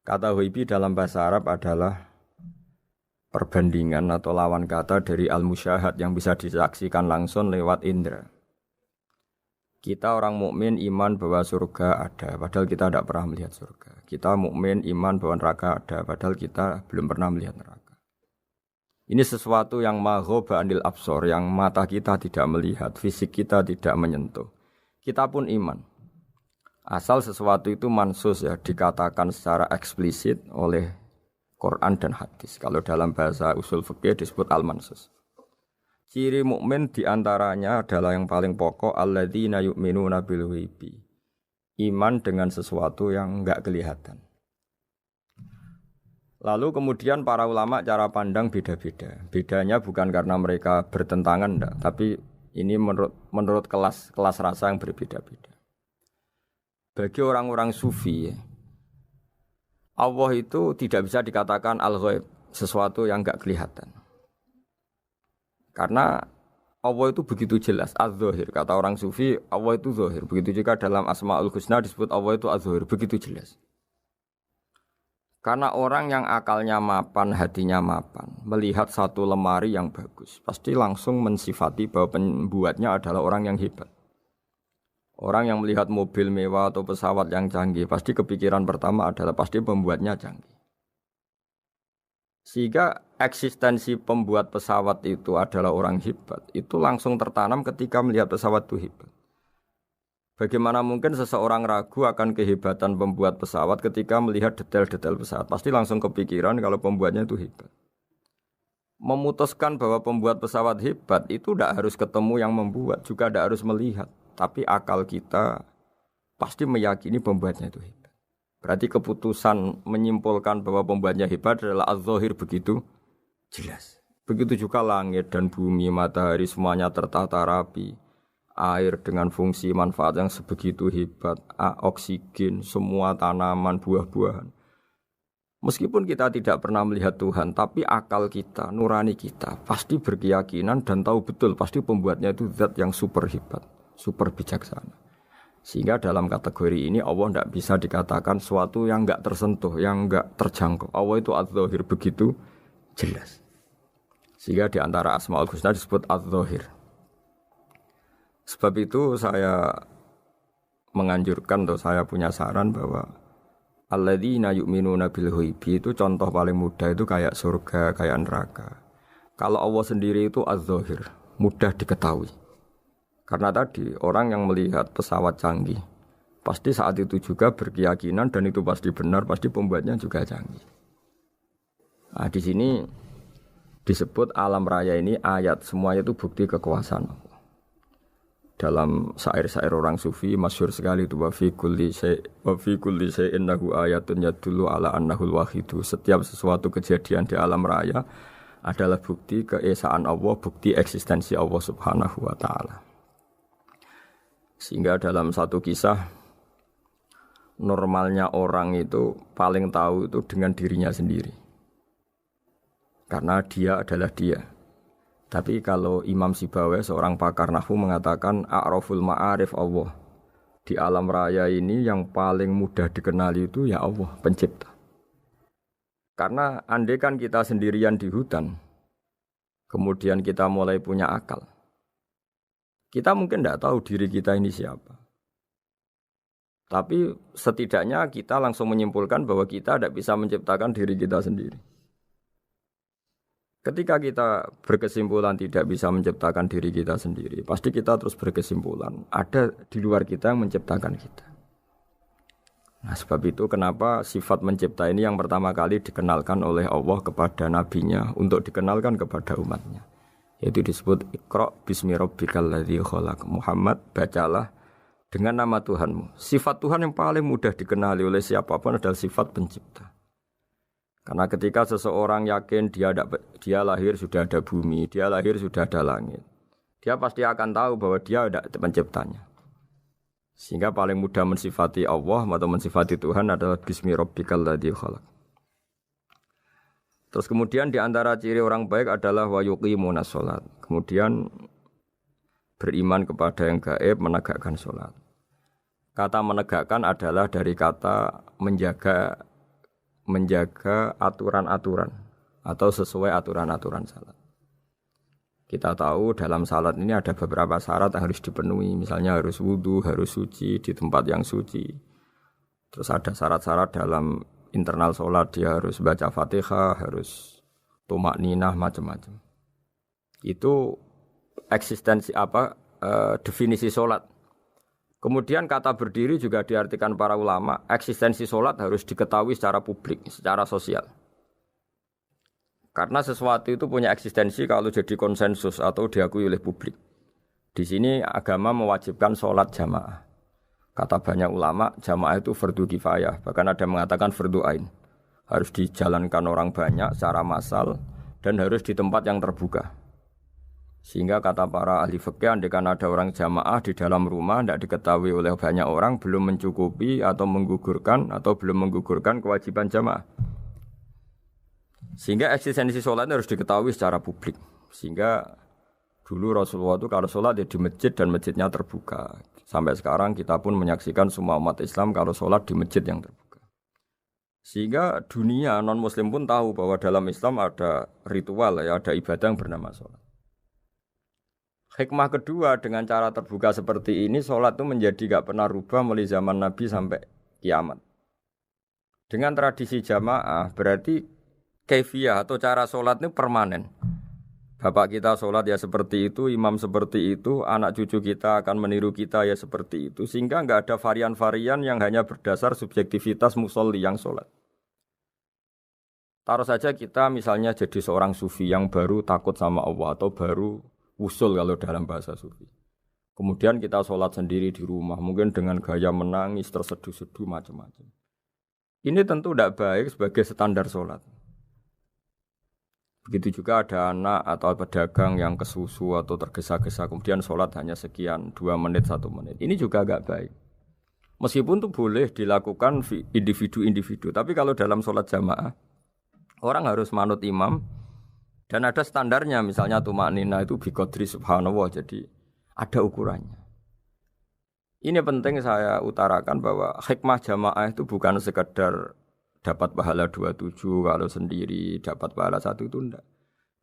Kata ghaibi dalam bahasa Arab adalah perbandingan atau lawan kata dari al-musyahad yang bisa disaksikan langsung lewat indera. Kita orang mukmin iman bahwa surga ada, padahal kita tidak pernah melihat surga. Kita mukmin iman bahwa neraka ada, padahal kita belum pernah melihat neraka. Ini sesuatu yang maghoba anil absor, yang mata kita tidak melihat, fisik kita tidak menyentuh. Kita pun iman. Asal sesuatu itu mansus ya, dikatakan secara eksplisit oleh Quran dan hadis. Kalau dalam bahasa usul fikih disebut al-mansus. Ciri mukmin diantaranya adalah yang paling pokok alladzina yu'minuna bil ghaibi. Iman dengan sesuatu yang enggak kelihatan. Lalu kemudian para ulama cara pandang beda-beda. Bedanya bukan karena mereka bertentangan enggak, tapi ini menurut kelas rasa yang berbeda-beda. Bagi orang-orang sufi, Allah itu tidak bisa dikatakan al-ghaib, sesuatu yang enggak kelihatan. Karena Allah itu begitu jelas, az-zahir. Kata orang sufi, Allah itu zahir. Begitu juga dalam Asmaul Husna disebut Allah itu az-zahir, begitu jelas. Karena orang yang akalnya mapan, hatinya mapan, melihat satu lemari yang bagus, pasti langsung mensifati bahwa pembuatnya adalah orang yang hebat. Orang yang melihat mobil mewah atau pesawat yang canggih, pasti kepikiran pertama adalah pasti pembuatnya canggih. Sehingga eksistensi pembuat pesawat itu adalah orang hebat, itu langsung tertanam ketika melihat pesawat itu hebat. Bagaimana mungkin seseorang ragu akan kehebatan pembuat pesawat ketika melihat detail-detail pesawat? Pasti langsung kepikiran kalau pembuatnya itu hebat. Memutuskan bahwa pembuat pesawat hebat itu tidak harus ketemu yang membuat, juga tidak harus melihat. Tapi akal kita pasti meyakini pembuatnya itu hebat. Berarti keputusan menyimpulkan bahwa pembuatnya hebat adalah az-zahir begitu jelas. Begitu juga langit dan bumi, matahari semuanya tertata rapi. Air dengan fungsi manfaat yang sebegitu hebat, oksigen, semua tanaman, buah-buahan. Meskipun kita tidak pernah melihat Tuhan, tapi akal kita, nurani kita pasti berkeyakinan dan tahu betul pasti pembuatnya itu zat yang super hebat, super bijaksana. Sehingga dalam kategori ini Allah tidak bisa dikatakan sesuatu yang enggak tersentuh, yang enggak terjangkau. Allah itu az-zahir begitu jelas. Sehingga di antara Asmaul Husna disebut az-zahir. Sebab itu saya menganjurkan atau saya punya saran bahwa alladzina yu'minuna bil ghaibi itu contoh paling mudah itu kayak surga, kayak neraka. Kalau Allah sendiri itu az-zahir, mudah diketahui. Karena tadi orang yang melihat pesawat canggih pasti saat itu juga berkeyakinan dan itu pasti benar, pasti pembuatnya juga canggih. Nah, di sini disebut alam raya ini ayat, semuanya itu bukti kekuasaan Allah. Dalam syair-syair orang sufi masyhur sekali itu wa fi kulli syai'in lahu ayatun yadullu ala annahul wahidu. Setiap sesuatu kejadian di alam raya adalah bukti keesaan Allah, bukti eksistensi Allah Subhanahu wa taala. Sehingga dalam satu kisah, normalnya orang itu paling tahu itu dengan dirinya sendiri. Karena dia adalah dia. Tapi kalau Imam Sibawai, seorang pakar nahwu mengatakan, a'raful ma'arif Allah. Di alam raya ini yang paling mudah dikenali itu ya Allah, pencipta. Karena andai kan kita sendirian di hutan, kemudian kita mulai punya akal, kita mungkin tidak tahu diri kita ini siapa. Tapi setidaknya kita langsung menyimpulkan bahwa kita tidak bisa menciptakan diri kita sendiri. Ketika kita berkesimpulan tidak bisa menciptakan diri kita sendiri, pasti kita terus berkesimpulan ada di luar kita yang menciptakan kita. Nah, sebab itu kenapa sifat mencipta ini yang pertama kali dikenalkan oleh Allah kepada nabinya untuk dikenalkan kepada umatnya. Yaitu disebut Iqra bismi rabbikal ladzi khalaq. Muhammad, bacalah dengan nama Tuhanmu. Sifat Tuhan yang paling mudah dikenali oleh siapapun adalah sifat pencipta. Karena ketika seseorang yakin dia lahir sudah ada bumi, dia lahir sudah ada langit, dia pasti akan tahu bahwa dia ada penciptanya. Sehingga paling mudah mensifati Allah atau mensifati Tuhan adalah bismi rabbikal ladzi khalaq. Terus kemudian di antara ciri orang baik adalah wa yuqimunas shalat. Kemudian beriman kepada yang gaib, menegakkan salat. Kata menegakkan adalah dari kata menjaga aturan-aturan atau sesuai aturan-aturan salat. Kita tahu dalam salat ini ada beberapa syarat yang harus dipenuhi. Misalnya harus wudu, harus suci di tempat yang suci. Terus ada syarat-syarat dalam internal salat, dia harus baca Fatihah, harus tumakninah, macam-macam. Itu eksistensi definisi salat. Kemudian kata berdiri juga diartikan para ulama, eksistensi salat harus diketahui secara publik, secara sosial. Karena sesuatu itu punya eksistensi kalau jadi konsensus atau diakui oleh publik. Di sini agama mewajibkan sholat jamaah. Kata banyak ulama, jamaah itu fardu kifayah. Bahkan ada yang mengatakan fardu ain. Harus dijalankan orang banyak secara massal dan harus di tempat yang terbuka. Sehingga kata para ahli fikih, andaikan ada orang jamaah di dalam rumah tidak diketahui oleh banyak orang, belum mencukupi atau belum menggugurkan kewajiban jamaah. Sehingga eksistensi sholat harus diketahui secara publik. Sehingga dulu Rasulullah itu kalau sholat ya di masjid dan masjidnya terbuka. Sampai sekarang kita pun menyaksikan semua umat Islam kalau sholat di masjid yang terbuka. Sehingga dunia non-muslim pun tahu bahwa dalam Islam ada ritual, ya, ada ibadah yang bernama sholat. Hikmah kedua dengan cara terbuka seperti ini, sholat itu menjadi gak pernah rubah mulai zaman Nabi sampai kiamat. Dengan tradisi jamaah berarti kaifiyah atau cara sholat ini permanen. Bapak kita sholat ya seperti itu, imam seperti itu, anak cucu kita akan meniru kita ya seperti itu. Sehingga enggak ada varian-varian yang hanya berdasar subjektivitas musolli yang sholat. Taruh saja kita misalnya jadi seorang sufi yang baru takut sama Allah atau baru usul kalau dalam bahasa sufi. Kemudian kita sholat sendiri di rumah, mungkin dengan gaya menangis, terseduh-seduh, macam-macam. Ini tentu tidak baik sebagai standar sholat. Begitu juga ada anak atau pedagang yang kesusu atau tergesa-gesa kemudian sholat hanya sekian 2 menit 1 menit. Ini juga agak baik. Meskipun itu boleh dilakukan individu-individu, tapi kalau dalam sholat jamaah orang harus manut imam dan ada standarnya. Misalnya tumakninah itu biqadri subhanallah, jadi ada ukurannya. Ini penting saya utarakan bahwa hikmah jamaah itu bukan sekedar dapat pahala 27 kalau sendiri, dapat pahala 1 itu enggak.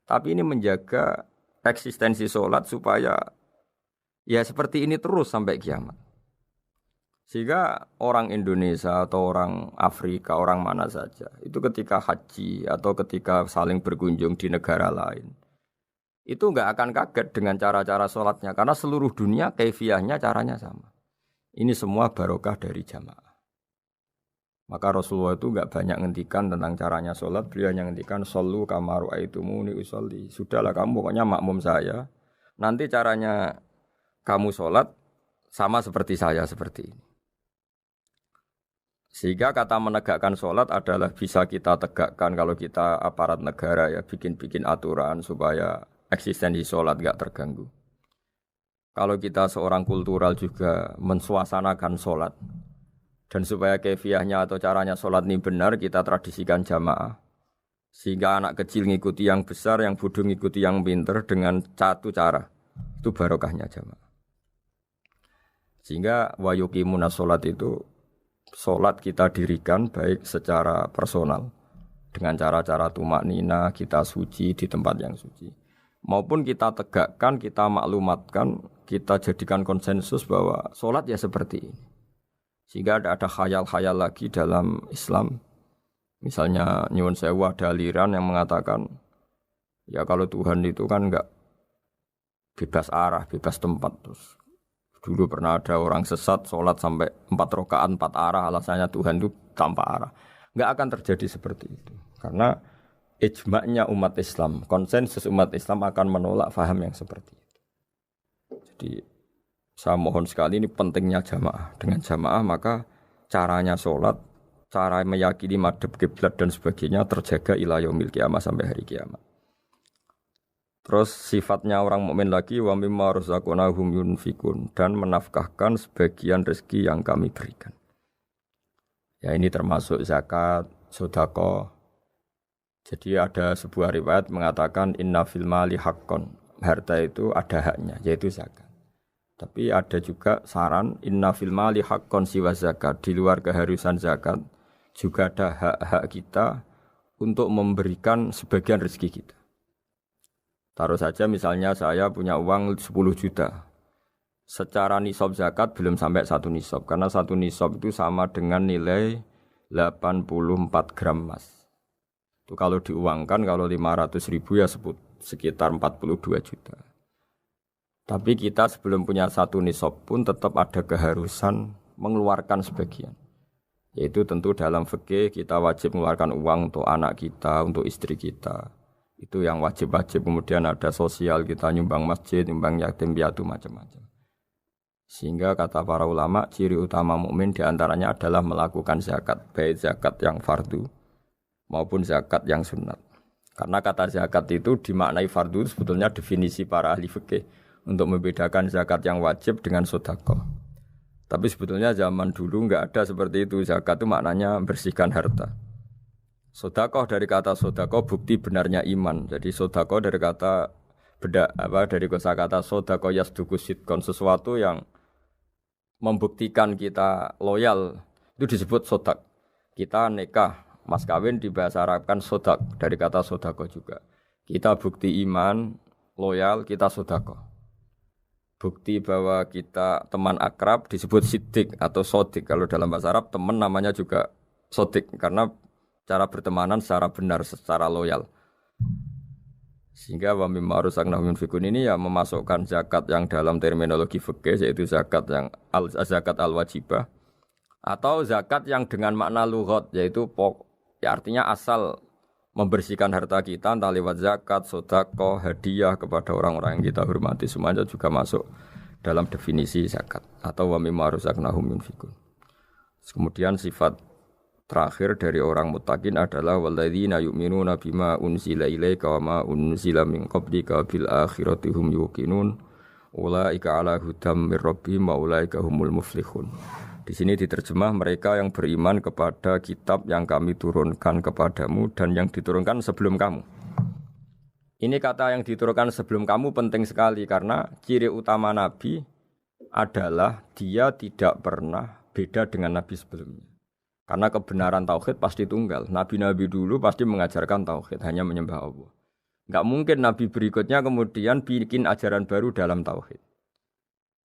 Tapi ini menjaga eksistensi sholat supaya ya seperti ini terus sampai kiamat. Sehingga orang Indonesia atau orang Afrika, orang mana saja, itu ketika haji atau ketika saling berkunjung di negara lain, itu enggak akan kaget dengan cara-cara sholatnya. Karena seluruh dunia kaifiyahnya caranya sama. Ini semua barokah dari jamaah. Maka Rasulullah itu enggak banyak ngendikan tentang caranya sholat. Beliau hanya ngendikan shollu kama ra'aitumuni usolli. Sudahlah kamu pokoknya makmum saya. Nanti caranya kamu sholat sama seperti saya seperti ini. Sehingga kata menegakkan sholat adalah bisa kita tegakkan kalau kita aparat negara ya bikin aturan supaya eksistensi sholat enggak terganggu. Kalau kita seorang kultural juga mensuasanakan sholat. Dan supaya kefiahnya atau caranya sholat ini benar, kita tradisikan jamaah. Sehingga anak kecil ngikuti yang besar, yang bodoh ngikuti yang pinter dengan satu cara. Itu barokahnya jamaah. Sehingga wa yuqimuna sholat itu, sholat kita dirikan baik secara personal. Dengan cara-cara tumakninah, kita suci di tempat yang suci. Maupun kita tegakkan, kita maklumatkan, kita jadikan konsensus bahwa sholat ya seperti ini. Sehingga ada khayal-khayal lagi dalam Islam. Misalnya nyuwun sewu ada aliran yang mengatakan Ya kalau Tuhan itu kan enggak bebas arah, bebas tempat. Terus dulu pernah ada orang sesat sholat sampai 4 rakaat 4 arah, alasannya Tuhan itu tanpa arah. Enggak akan terjadi seperti itu. Karena ijma'nya umat Islam, konsensus umat Islam akan menolak faham yang seperti itu. Jadi saya mohon sekali, ini pentingnya jamaah. Dengan jamaah maka caranya sholat, cara meyakini madhab kiblat dan sebagainya terjaga ila yaumil qiyamah sampai hari kiamat. Terus sifatnya orang mukmin lagi wa mimma razaqnahum yunfikun, dan menafkahkan sebagian rezeki yang kami berikan. Ya ini termasuk zakat, sedekah. Jadi ada sebuah riwayat mengatakan inna fil mali haqqon. Harta itu ada haknya, yaitu zakat. Tapi ada juga saran inna fil mali haqqon siwa zakat, di luar keharusan zakat juga ada hak-hak kita untuk memberikan sebagian rezeki kita. Taruh saja misalnya saya punya uang 10 juta. Secara nisab zakat belum sampai 1 nisab. Karena 1 nisab itu sama dengan nilai 84 gram emas. Itu kalau diuangkan, kalau 500 ribu ya sekitar 42 juta. Tapi kita sebelum punya 1 nisab pun tetap ada keharusan mengeluarkan sebagian. Yaitu tentu dalam fikih kita wajib mengeluarkan uang untuk anak kita, untuk istri kita. Itu yang wajib-wajib. Kemudian ada sosial, kita nyumbang masjid, nyumbang yatim piatu, macam-macam. Sehingga kata para ulama, ciri utama mukmin diantaranya adalah melakukan zakat, baik zakat yang fardu maupun zakat yang sunat. Karena kata zakat itu dimaknai fardu, sebetulnya definisi para ahli fikih untuk membedakan zakat yang wajib dengan sedekah. Tapi sebetulnya zaman dulu enggak ada seperti itu. Zakat itu maknanya bersihkan harta. Sedekah dari kata sedekah bukti benarnya iman. Jadi sedekah dari kata dari kosakata sedekah yasduqu sidqan, sesuatu yang membuktikan kita loyal itu disebut sedekah. Kita nikah, mas kawin di bahasa Arab kan sedekah dari kata sedekah juga. Kita bukti iman, loyal, kita sedekah. Bukti bahwa kita teman akrab disebut siddiq atau sodik. Kalau dalam bahasa Arab teman namanya juga sodik karena cara bertemanan secara benar, secara loyal. Sehingga wa mimma razaqnahum yunfikun ini ya memasukkan zakat yang dalam terminologi fikih yaitu zakat yang zakat al-wajibah atau zakat yang dengan makna lughat yaitu ya artinya asal membersihkan harta kita entah lewat zakat, sedekah, hadiah kepada orang-orang yang kita hormati, semuanya juga masuk dalam definisi zakat atau wa mimma razaqnahum yunfikun. Kemudian sifat terakhir dari orang muttaqin adalah walladzina yu'minuna bima unzila ilaika wa ma unzila min qablika bil akhirati hum yuqinun ulaika ala hudam mir rabbihim wa ulaika humul muflihun. Di sini diterjemah mereka yang beriman kepada kitab yang kami turunkan kepadamu dan yang diturunkan sebelum kamu. Ini kata yang diturunkan sebelum kamu penting sekali karena ciri utama Nabi adalah dia tidak pernah beda dengan Nabi sebelumnya. Karena kebenaran tauhid pasti tunggal. Nabi-nabi dulu pasti mengajarkan tauhid, hanya menyembah Allah. Enggak mungkin nabi berikutnya kemudian bikin ajaran baru dalam tauhid.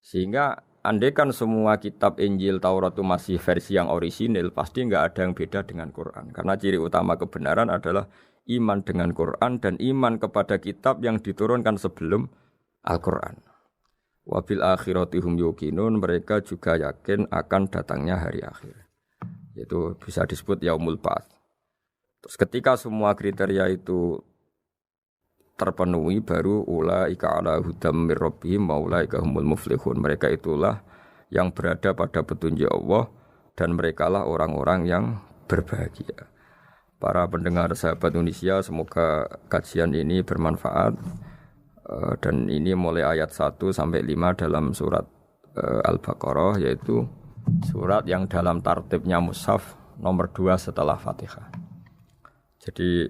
Sehingga andaikan semua kitab Injil, Taurat itu masih versi yang orisinil, pasti enggak ada yang beda dengan Quran. Karena ciri utama kebenaran adalah iman dengan Quran dan iman kepada kitab yang diturunkan sebelum Al-Quran. Wabil akhirati hum yuqinun, mereka juga yakin akan datangnya hari akhir. Itu bisa disebut yaumul ba'ats. Terus ketika semua kriteria itu terpenuhi baru ulaika ala hudam mir rabbihim wa ulaika humul muflihun. Mereka itulah yang berada pada petunjuk Allah dan merekalah orang-orang yang berbahagia. Para pendengar sahabat Indonesia, semoga kajian ini bermanfaat. Dan ini mulai ayat 1 sampai 5 dalam surat Al-Baqarah, yaitu surat yang dalam tartibnya mushaf nomor 2 setelah Fatihah. Jadi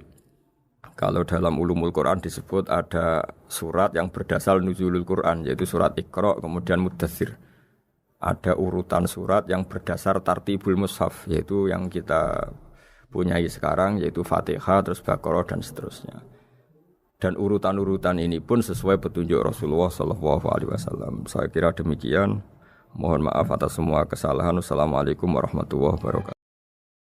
kalau dalam ulumul Quran disebut ada surat yang berdasar nuzulul Quran, yaitu surat Iqra, kemudian Muddatsir. Ada urutan surat yang berdasar tartibul mushaf, yaitu yang kita punyai sekarang, yaitu Fatihah, terus Baqarah dan seterusnya. Dan urutan-urutan ini pun sesuai petunjuk Rasulullah SAW. Saya kira demikian. Mohon maaf atas semua kesalahan. Wassalamualaikum warahmatullahi wabarakatuh.